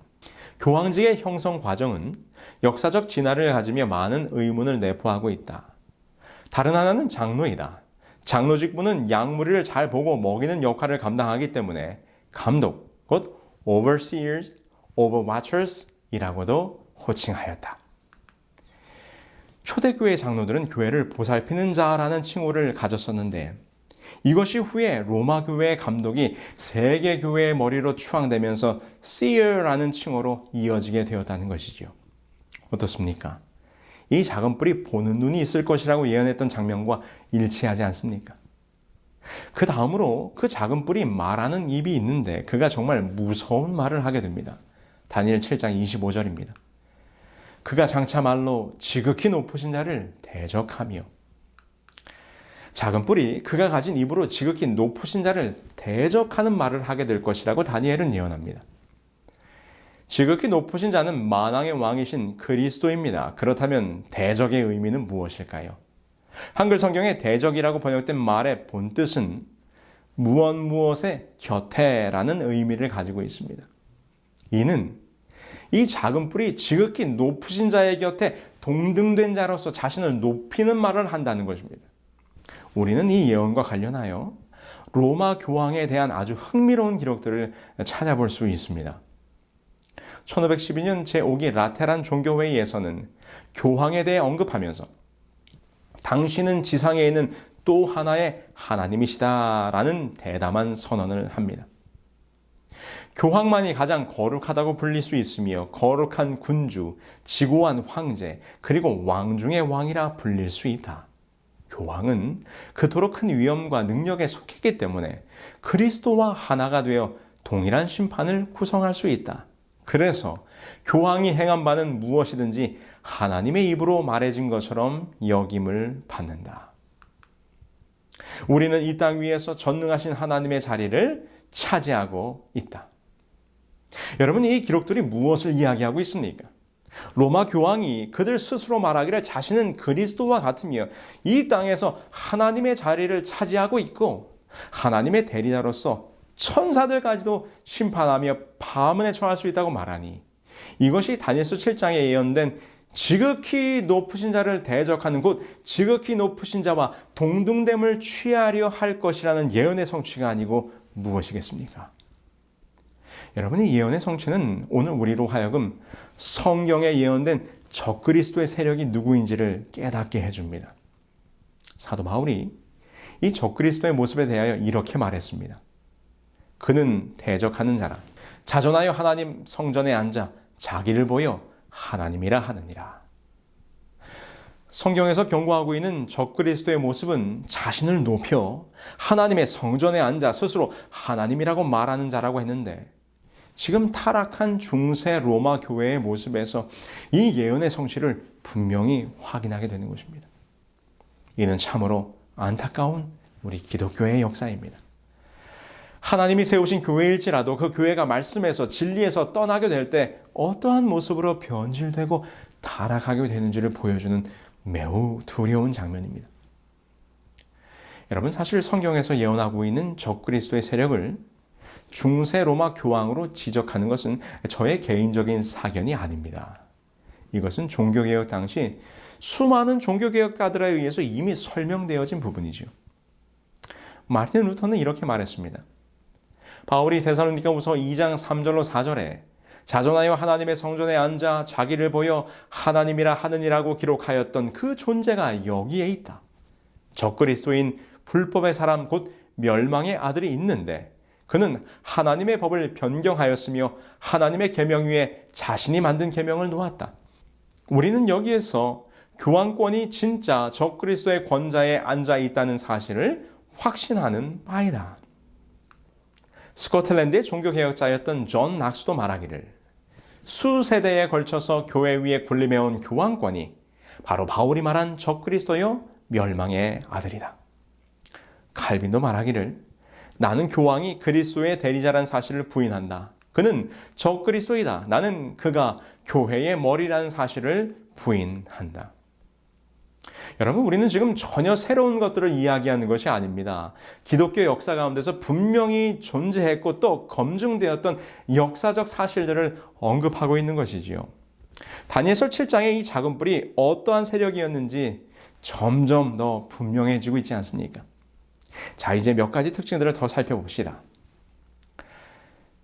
교황직의 형성 과정은 역사적 진화를 가지며 많은 의문을 내포하고 있다. 다른 하나는 장로이다. 장로 직분은 양무리를 잘 보고 먹이는 역할을 감당하기 때문에 감독, 곧 overseers, overwatchers 이라고도 호칭하였다. 초대교회 장로들은 교회를 보살피는 자라는 칭호를 가졌었는데 이것이 후에 로마 교회의 감독이 세계 교회의 머리로 추앙되면서 seer라는 칭호로 이어지게 되었다는 것이죠. 어떻습니까? 이 작은 뿔이 보는 눈이 있을 것이라고 예언했던 장면과 일치하지 않습니까? 그 다음으로 그 작은 뿔이 말하는 입이 있는데 그가 정말 무서운 말을 하게 됩니다. 다니엘 7장 25절입니다. 그가 장차 말로 지극히 높으신 자를 대적하며 작은 뿔이 그가 가진 입으로 지극히 높으신 자를 대적하는 말을 하게 될 것이라고 다니엘은 예언합니다. 지극히 높으신 자는 만왕의 왕이신 그리스도입니다. 그렇다면 대적의 의미는 무엇일까요? 한글 성경에 대적이라고 번역된 말의 본뜻은 무엇의 곁에라는 의미를 가지고 있습니다. 이는 이 작은 뿔이 지극히 높으신 자의 곁에 동등된 자로서 자신을 높이는 말을 한다는 것입니다. 우리는 이 예언과 관련하여 로마 교황에 대한 아주 흥미로운 기록들을 찾아볼 수 있습니다. 1512년 제5기 라테란 종교회의에서는 교황에 대해 언급하면서 당신은 지상에 있는 또 하나의 하나님이시다라는 대담한 선언을 합니다. 교황만이 가장 거룩하다고 불릴 수 있으며 거룩한 군주, 지고한 황제, 그리고 왕 중의 왕이라 불릴 수 있다. 교황은 그토록 큰 위엄과 능력에 속했기 때문에 그리스도와 하나가 되어 동일한 심판을 구성할 수 있다. 그래서 교황이 행한 바는 무엇이든지 하나님의 입으로 말해진 것처럼 여김을 받는다. 우리는 이 땅 위에서 전능하신 하나님의 자리를 차지하고 있다. 여러분, 이 기록들이 무엇을 이야기하고 있습니까? 로마 교황이 그들 스스로 말하기를 자신은 그리스도와 같으며 이 땅에서 하나님의 자리를 차지하고 있고 하나님의 대리자로서 천사들까지도 심판하며 파문에 처할 수 있다고 말하니 이것이 다니엘서 7장에 예언된 지극히 높으신 자를 대적하는 곧 지극히 높으신 자와 동등됨을 취하려 할 것이라는 예언의 성취가 아니고 무엇이겠습니까? 여러분, 이 예언의 성취는 오늘 우리로 하여금 성경에 예언된 적그리스도의 세력이 누구인지를 깨닫게 해줍니다. 사도 바울이 이 적그리스도의 모습에 대하여 이렇게 말했습니다. 그는 대적하는 자라 자존하여 하나님 성전에 앉아 자기를 보여 하나님이라 하느니라. 성경에서 경고하고 있는 적그리스도의 모습은 자신을 높여 하나님의 성전에 앉아 스스로 하나님이라고 말하는 자라고 했는데 지금 타락한 중세 로마 교회의 모습에서 이 예언의 성취를 분명히 확인하게 되는 것입니다. 이는 참으로 안타까운 우리 기독교의 역사입니다. 하나님이 세우신 교회일지라도 그 교회가 말씀에서 진리에서 떠나게 될 때 어떠한 모습으로 변질되고 타락하게 되는지를 보여주는 매우 두려운 장면입니다. 여러분, 사실 성경에서 예언하고 있는 적그리스도의 세력을 중세 로마 교황으로 지적하는 것은 저의 개인적인 사견이 아닙니다. 이것은 종교개혁 당시 수많은 종교개혁가들에 의해서 이미 설명되어진 부분이죠. 마르틴 루터는 이렇게 말했습니다. 바울이 데살로니가후서 2장 3절로 4절에 자존하여 하나님의 성전에 앉아 자기를 보여 하나님이라 하느니라고 기록하였던 그 존재가 여기에 있다. 적그리스도인 불법의 사람 곧 멸망의 아들이 있는데 그는 하나님의 법을 변경하였으며 하나님의 계명 위에 자신이 만든 계명을 놓았다. 우리는 여기에서 교황권이 진짜 적그리스도의 권좌에 앉아 있다는 사실을 확신하는 바이다. 스코틀랜드의 종교개혁자였던 존 낙스도 말하기를 수세대에 걸쳐서 교회 위에 군림해온 교황권이 바로 바울이 말한 적그리스도요 멸망의 아들이다. 칼빈도 말하기를 나는 교황이 그리스도의 대리자라는 사실을 부인한다. 그는 적그리스도이다. 나는 그가 교회의 머리라는 사실을 부인한다. 여러분, 우리는 지금 전혀 새로운 것들을 이야기하는 것이 아닙니다. 기독교 역사 가운데서 분명히 존재했고 또 검증되었던 역사적 사실들을 언급하고 있는 것이지요. 다니엘서 7장의 이 작은 뿔이 어떠한 세력이었는지 점점 더 분명해지고 있지 않습니까? 자, 이제 몇 가지 특징들을 더 살펴봅시다.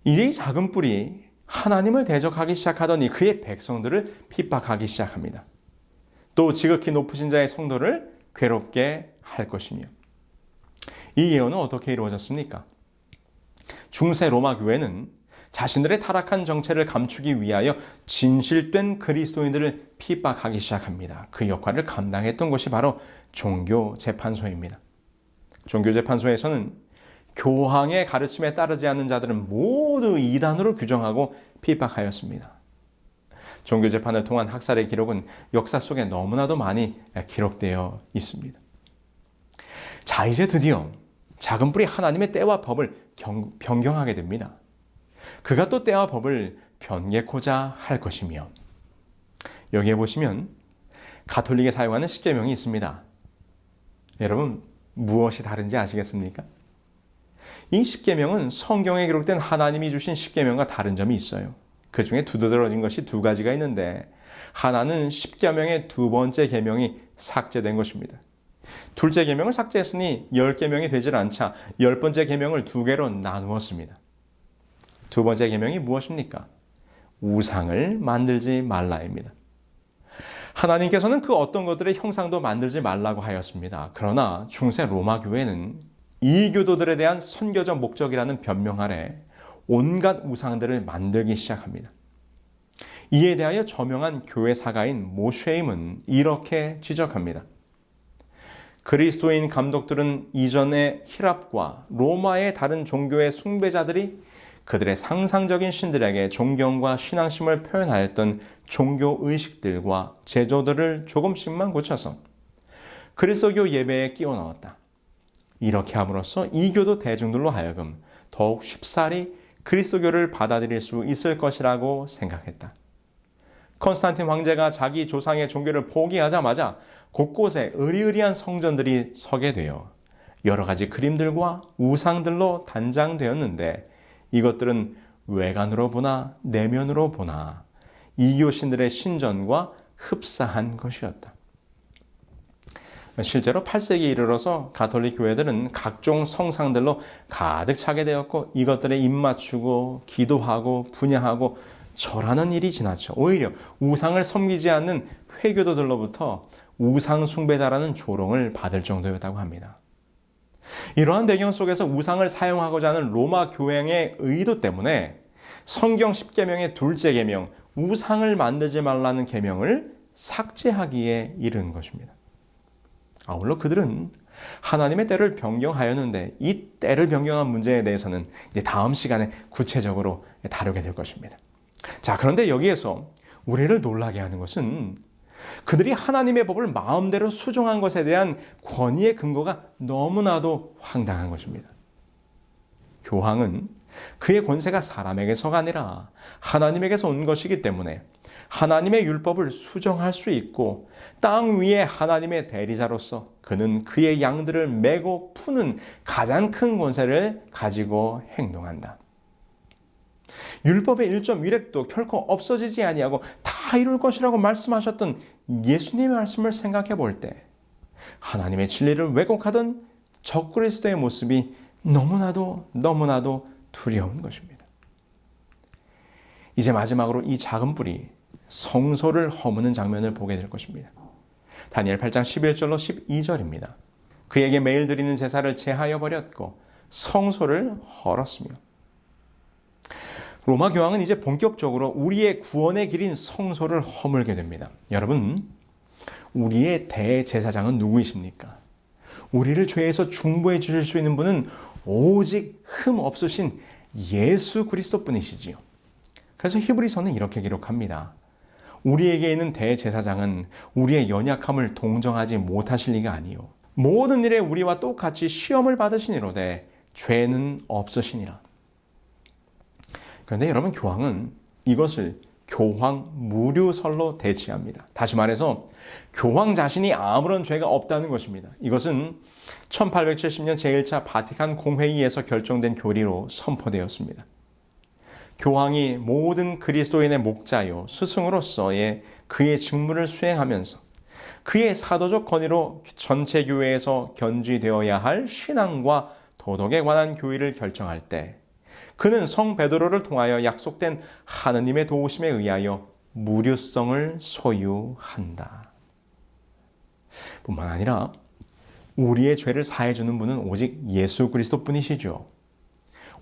이제 이 작은 뿔이 하나님을 대적하기 시작하더니 그의 백성들을 핍박하기 시작합니다. 또 지극히 높으신 자의 성도를 괴롭게 할 것이며 이 예언은 어떻게 이루어졌습니까? 중세 로마 교회는 자신들의 타락한 정체를 감추기 위하여 진실된 그리스도인들을 핍박하기 시작합니다. 그 역할을 감당했던 것이 바로 종교재판소입니다. 종교재판소에서는 교황의 가르침에 따르지 않는 자들은 모두 이단으로 규정하고 핍박하였습니다. 종교재판을 통한 학살의 기록은 역사 속에 너무나도 많이 기록되어 있습니다. 자, 이제 드디어 작은 뿔이 하나님의 때와 법을 변경하게 됩니다. 그가 또 때와 법을 변개코자 할 것이며 여기에 보시면 가톨릭에 사용하는 십계명이 있습니다. 여러분, 무엇이 다른지 아시겠습니까? 이 십계명은 성경에 기록된 하나님이 주신 십계명과 다른 점이 있어요. 그 중에 두드러진 것이 두 가지가 있는데 하나는 십계명의 두 번째 계명이 삭제된 것입니다. 둘째 계명을 삭제했으니 10계명이 되질 않자 10번째 계명을 두 개로 나누었습니다. 두 번째 계명이 무엇입니까? 우상을 만들지 말라입니다. 하나님께서는 그 어떤 것들의 형상도 만들지 말라고 하였습니다. 그러나 중세 로마 교회는 이교도들에 대한 선교적 목적이라는 변명 아래 온갖 우상들을 만들기 시작합니다. 이에 대하여 저명한 교회 사가인 모쉐임은 이렇게 지적합니다. 그리스도인 감독들은 이전의 히랍과 로마의 다른 종교의 숭배자들이 그들의 상상적인 신들에게 존경과 신앙심을 표현하였던 종교 의식들과 제도들을 조금씩만 고쳐서 그리스도교 예배에 끼워 넣었다. 이렇게 함으로써 이교도 대중들로 하여금 더욱 쉽사리 그리스도교를 받아들일 수 있을 것이라고 생각했다. 콘스탄틴 황제가 자기 조상의 종교를 포기하자마자 곳곳에 으리으리한 성전들이 서게 되어 여러 가지 그림들과 우상들로 단장되었는데 이것들은 외관으로 보나 내면으로 보나 이교신들의 신전과 흡사한 것이었다. 실제로 8세기에 이르러서 가톨릭 교회들은 각종 성상들로 가득 차게 되었고 이것들에 입맞추고 기도하고 분향하고 절하는 일이 지나쳐 오히려 우상을 섬기지 않는 회교도들로부터 우상 숭배자라는 조롱을 받을 정도였다고 합니다. 이러한 배경 속에서 우상을 사용하고자 하는 로마 교행의 의도 때문에 성경 10계명의 둘째 계명 우상을 만들지 말라는 계명을 삭제하기에 이른 것입니다. 아울러 그들은 하나님의 때를 변경하였는데 이 때를 변경한 문제에 대해서는 이제 다음 시간에 구체적으로 다루게 될 것입니다. 자, 그런데 여기에서 우리를 놀라게 하는 것은 그들이 하나님의 법을 마음대로 수정한 것에 대한 권위의 근거가 너무나도 황당한 것입니다. 교황은 그의 권세가 사람에게서가 아니라 하나님에게서 온 것이기 때문에 하나님의 율법을 수정할 수 있고 땅 위에 하나님의 대리자로서 그는 그의 양들을 메고 푸는 가장 큰 권세를 가지고 행동한다. 율법의 1점 위력도 결코 없어지지 아니하고 다 이룰 것이라고 말씀하셨던 예수님의 말씀을 생각해 볼 때 하나님의 진리를 왜곡하던 적그리스도의 모습이 너무나도 두려운 것입니다. 이제 마지막으로 이 작은 뿔이 성소를 허무는 장면을 보게 될 것입니다. 다니엘 8장 11절로 12절입니다. 그에게 매일 드리는 제사를 제하여 버렸고 성소를 헐었으며 로마 교황은 이제 본격적으로 우리의 구원의 길인 성소를 허물게 됩니다. 여러분, 우리의 대제사장은 누구이십니까? 우리를 죄에서 중보해 주실 수 있는 분은 오직 흠 없으신 예수 그리스도뿐이시지요. 그래서 히브리서는 이렇게 기록합니다. 우리에게 있는 대제사장은 우리의 연약함을 동정하지 못하실 리가 아니요 모든 일에 우리와 똑같이 시험을 받으시니로되 죄는 없으시니라. 그런데 여러분, 교황은 이것을 교황 무류설로 대치합니다. 다시 말해서 교황 자신이 아무런 죄가 없다는 것입니다. 이것은 1870년 제1차 바티칸 공회의에서 결정된 교리로 선포되었습니다. 교황이 모든 그리스도인의 목자요 스승으로서의 그의 직무를 수행하면서 그의 사도적 권위로 전체 교회에서 견지되어야 할 신앙과 도덕에 관한 교의를 결정할 때 그는 성 베드로를 통하여 약속된 하느님의 도우심에 의하여 무류성을 소유한다. 뿐만 아니라 우리의 죄를 사해주는 분은 오직 예수 그리스도뿐이시죠.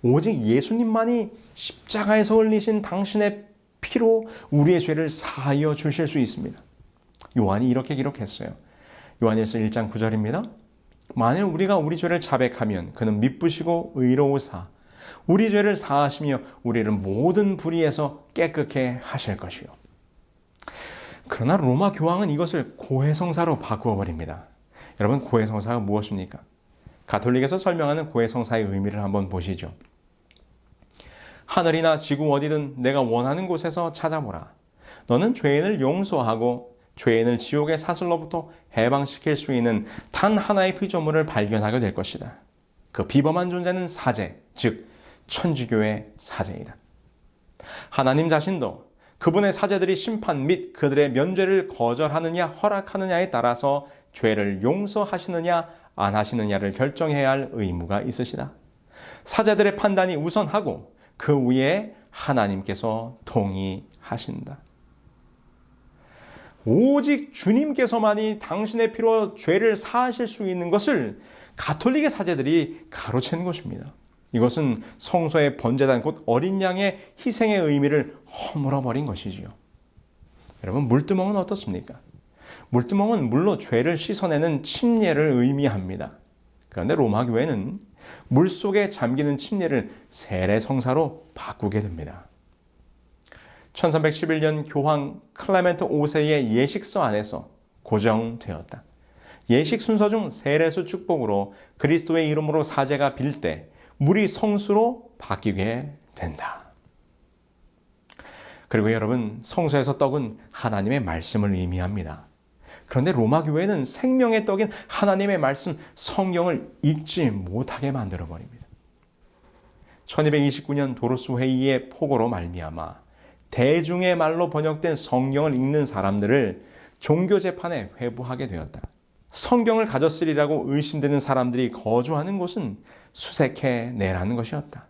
오직 예수님만이 십자가에서 흘리신 당신의 피로 우리의 죄를 사하여 주실 수 있습니다. 요한이 이렇게 기록했어요. 요한일서 1장 9절입니다. 만일 우리가 우리 죄를 자백하면 그는 미쁘시고 의로우사 우리 죄를 사하시며 우리를 모든 불의에서 깨끗게 하실 것이요. 그러나 로마 교황은 이것을 고해성사로 바꾸어 버립니다. 여러분, 고해성사가 무엇입니까? 가톨릭에서 설명하는 고해성사의 의미를 한번 보시죠. 하늘이나 지구 어디든 내가 원하는 곳에서 찾아보라. 너는 죄인을 용서하고 죄인을 지옥의 사슬로부터 해방시킬 수 있는 단 하나의 피조물을 발견하게 될 것이다. 그 비범한 존재는 사제, 즉 천주교의 사제이다. 하나님 자신도 그분의 사제들이 심판 및 그들의 면죄를 거절하느냐 허락하느냐에 따라서 죄를 용서하시느냐 안 하시느냐를 결정해야 할 의무가 있으시다. 사제들의 판단이 우선하고 그 위에 하나님께서 동의하신다. 오직 주님께서만이 당신의 피로 죄를 사하실 수 있는 것을 가톨릭의 사제들이 가로챈 것입니다. 이것은 성소의 번제단 곧 어린 양의 희생의 의미를 허물어버린 것이지요. 여러분, 물두멍은 어떻습니까? 물두멍은 물로 죄를 씻어내는 침례를 의미합니다. 그런데 로마 교회는 물속에 잠기는 침례를 세례성사로 바꾸게 됩니다. 1311년 교황 클레멘트 5세의 예식서 안에서 고정되었다. 예식 순서 중 세례수 축복으로 그리스도의 이름으로 사제가 빌 때 물이 성수로 바뀌게 된다. 그리고 여러분, 성소에서 떡은 하나님의 말씀을 의미합니다. 그런데 로마 교회는 생명의 떡인 하나님의 말씀, 성경을 읽지 못하게 만들어버립니다. 1229년 도로스 회의의 포고로 말미암아 대중의 말로 번역된 성경을 읽는 사람들을 종교재판에 회부하게 되었다. 성경을 가졌으리라고 의심되는 사람들이 거주하는 곳은 수색해 내라는 것이었다.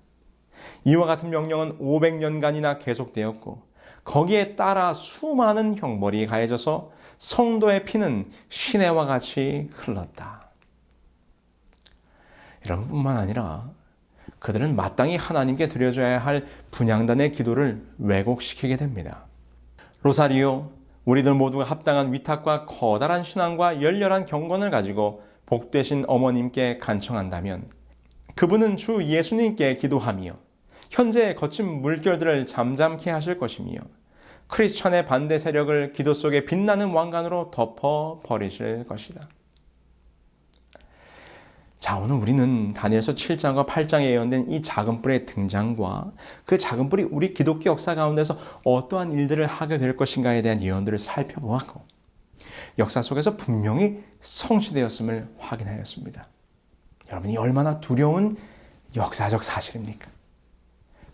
이와 같은 명령은 500년간이나 계속되었고 거기에 따라 수많은 형벌이 가해져서 성도의 피는 시내와 같이 흘렀다. 이런 뿐만 아니라 그들은 마땅히 하나님께 드려줘야 할 분향단의 기도를 왜곡시키게 됩니다. 로사리오, 우리들 모두가 합당한 위탁과 커다란 신앙과 열렬한 경건을 가지고 복되신 어머님께 간청한다면 그분은 주 예수님께 기도하며 현재의 거친 물결들을 잠잠케 하실 것이며 크리스천의 반대 세력을 기도 속에 빛나는 왕관으로 덮어버리실 것이다. 자, 오늘 우리는 다니엘서 7장과 8장에 예언된 이 작은 뿔의 등장과 그 작은 뿔이 우리 기독교 역사 가운데서 어떠한 일들을 하게 될 것인가에 대한 예언들을 살펴보았고 역사 속에서 분명히 성취되었음을 확인하였습니다. 여러분이 얼마나 두려운 역사적 사실입니까?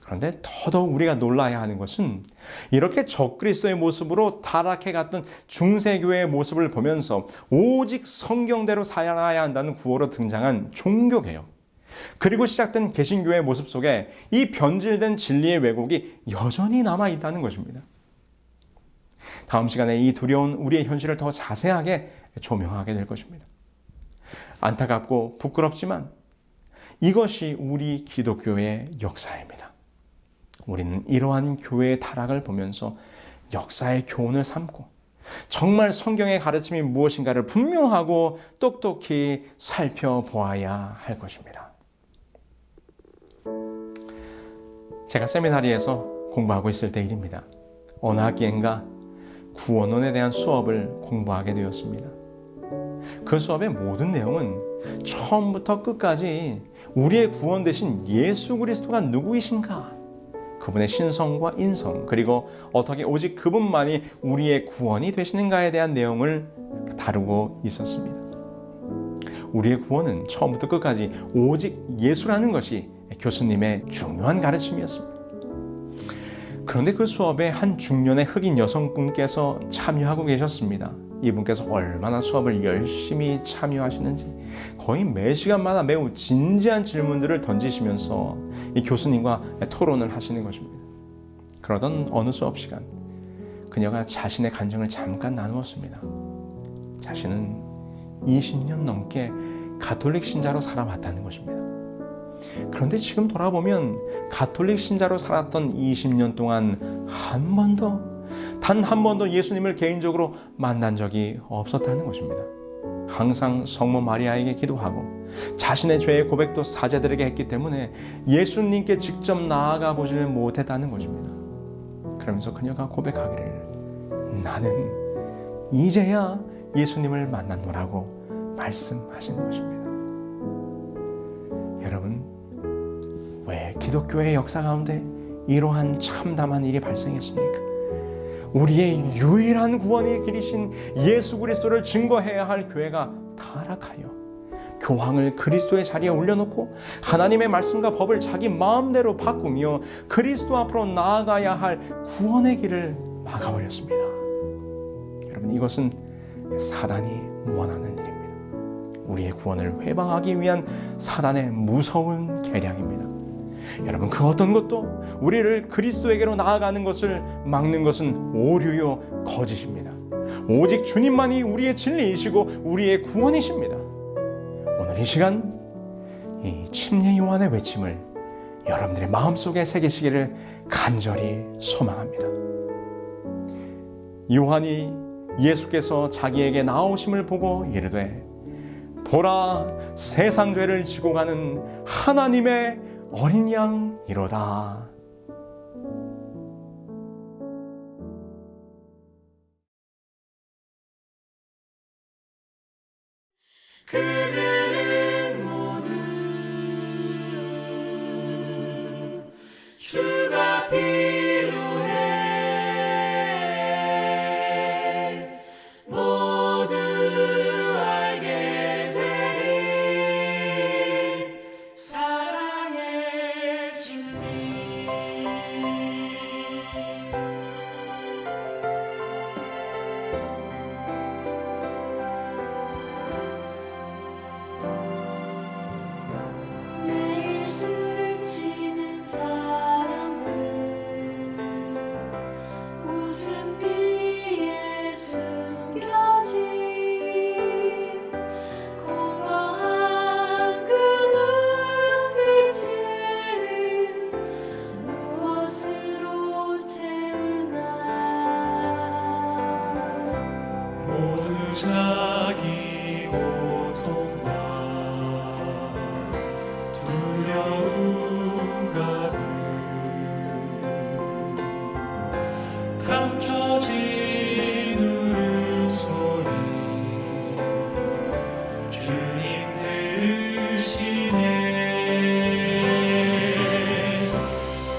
그런데 더더욱 우리가 놀라야 하는 것은 이렇게 적그리스도의 모습으로 타락해 갔던 중세교회의 모습을 보면서 오직 성경대로 살아야 한다는 구호로 등장한 종교개혁, 그리고 시작된 개신교회의 모습 속에 이 변질된 진리의 왜곡이 여전히 남아있다는 것입니다. 다음 시간에 이 두려운 우리의 현실을 더 자세하게 조명하게 될 것입니다. 안타깝고 부끄럽지만 이것이 우리 기독교의 역사입니다. 우리는 이러한 교회의 타락을 보면서 역사의 교훈을 삼고 정말 성경의 가르침이 무엇인가를 분명하고 똑똑히 살펴보아야 할 것입니다. 제가 세미나리에서 공부하고 있을 때 일입니다. 어느 학기인가 구원론에 대한 수업을 공부하게 되었습니다. 그 수업의 모든 내용은 처음부터 끝까지 우리의 구원 되신 예수 그리스도가 누구이신가, 그분의 신성과 인성, 그리고 어떻게 오직 그분만이 우리의 구원이 되시는가에 대한 내용을 다루고 있었습니다. 우리의 구원은 처음부터 끝까지 오직 예수라는 것이 교수님의 중요한 가르침이었습니다. 그런데 그 수업에 한 중년의 흑인 여성분께서 참여하고 계셨습니다. 이분께서 얼마나 수업을 열심히 참여하시는지 거의 매 시간마다 매우 진지한 질문들을 던지시면서 이 교수님과 토론을 하시는 것입니다. 그러던 어느 수업 시간 그녀가 자신의 간증을 잠깐 나누었습니다. 자신은 20년 넘게 가톨릭 신자로 살아왔다는 것입니다. 그런데 지금 돌아보면 가톨릭 신자로 살았던 20년 동안 단 한 번도 예수님을 개인적으로 만난 적이 없었다는 것입니다. 항상 성모 마리아에게 기도하고 자신의 죄의 고백도 사제들에게 했기 때문에 예수님께 직접 나아가 보지를 못했다는 것입니다. 그러면서 그녀가 고백하기를 나는 이제야 예수님을 만났노라고 말씀하시는 것입니다. 여러분, 왜 기독교의 역사 가운데 이러한 참담한 일이 발생했습니까? 우리의 유일한 구원의 길이신 예수 그리스도를 증거해야 할 교회가 타락하여 교황을 그리스도의 자리에 올려놓고 하나님의 말씀과 법을 자기 마음대로 바꾸며 그리스도 앞으로 나아가야 할 구원의 길을 막아버렸습니다. 여러분, 이것은 사단이 원하는 일입니다. 우리의 구원을 회방하기 위한 사단의 무서운 계략입니다. 여러분, 그 어떤 것도 우리를 그리스도에게로 나아가는 것을 막는 것은 오류요 거짓입니다. 오직 주님만이 우리의 진리이시고 우리의 구원이십니다. 오늘 이 시간 이 침례 요한의 외침을 여러분들의 마음속에 새기시기를 간절히 소망합니다. 요한이 예수께서 자기에게 나오심을 보고 이르되 보라 세상 죄를 지고 가는 하나님의 어린 양이로다. 그들은 모두 주가 필요해 모두 알게 되리 사랑의 주님. 매일 스치는 사람들 웃음기에 숨겨진 공허한 그 눈빛을 무엇으로 채우나 모두 자기 고통과 두려움 가득 감춰진 울음소리 주님 들으시네.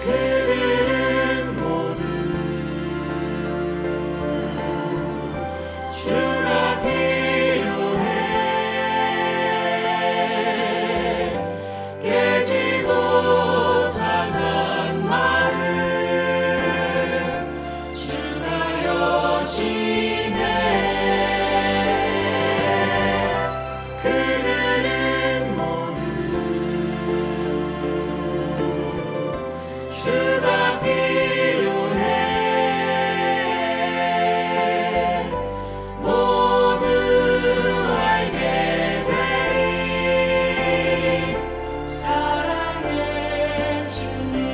그들은 모두 주가 필요해 깨지고 상한 마음 주가 여시네. 그들은 모두 주가 필요해 모두 알게 되리 사랑의 주님.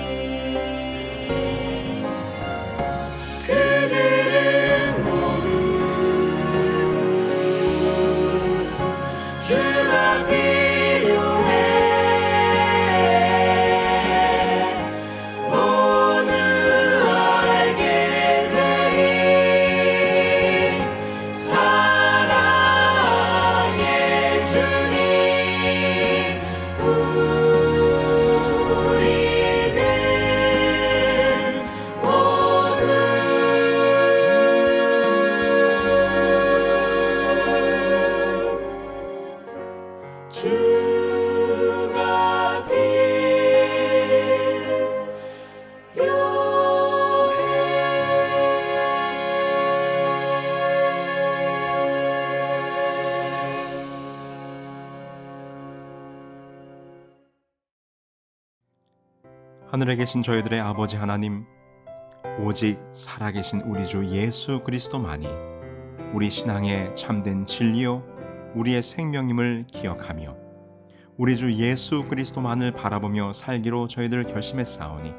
그들은 모두 주가 필요해 모두 알게 되리 사랑의 주님. 우리들 모두 주가 필요해. 하늘에 계신 저희들의 아버지 하나님, 오직 살아계신 우리 주 예수 그리스도만이 우리 신앙의 참된 진리요 우리의 생명임을 기억하며 우리 주 예수 그리스도만을 바라보며 살기로 저희들 결심했사오니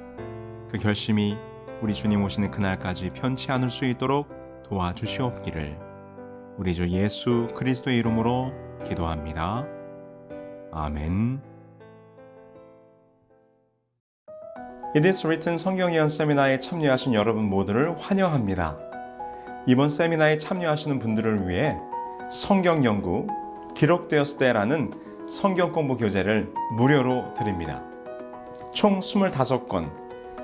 그 결심이 우리 주님 오시는 그날까지 편치 않을 수 있도록 도와주시옵기를 우리 주 예수 그리스도의 이름으로 기도합니다. 아멘. It is written 성경 예언 세미나에 참여하신 여러분 모두를 환영합니다. 이번 세미나에 참여하시는 분들을 위해 성경 연구 기록되었을 때라는 성경 공부 교재를 무료로 드립니다. 총 25권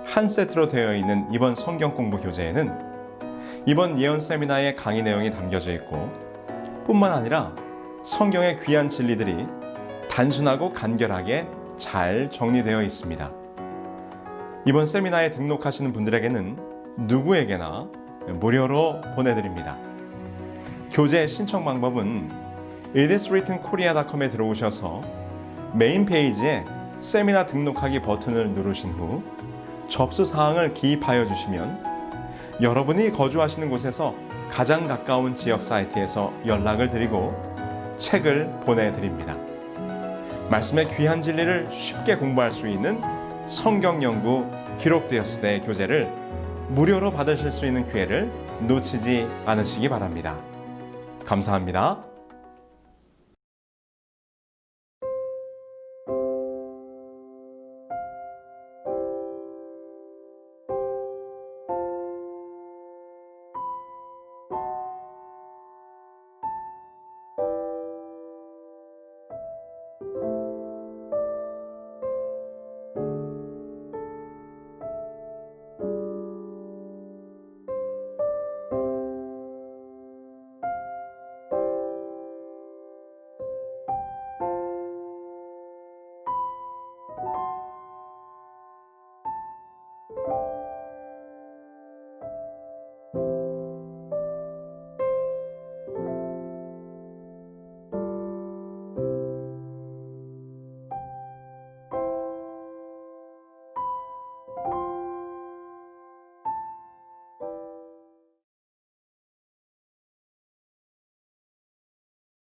한 세트로 되어 있는 이번 성경 공부 교재에는 이번 예언 세미나의 강의 내용이 담겨져 있고 뿐만 아니라 성경의 귀한 진리들이 단순하고 간결하게 잘 정리되어 있습니다. 이번 세미나에 등록하시는 분들에게는 누구에게나 무료로 보내드립니다. 교재 신청 방법은 itiswrittenkorea.com에 들어오셔서 메인 페이지에 세미나 등록하기 버튼을 누르신 후 접수 사항을 기입하여 주시면 여러분이 거주하시는 곳에서 가장 가까운 지역 사이트에서 연락을 드리고 책을 보내드립니다. 말씀의 귀한 진리를 쉽게 공부할 수 있는 성경 연구 기록되었을 때 교재를 무료로 받으실 수 있는 기회를 놓치지 않으시기 바랍니다. 감사합니다.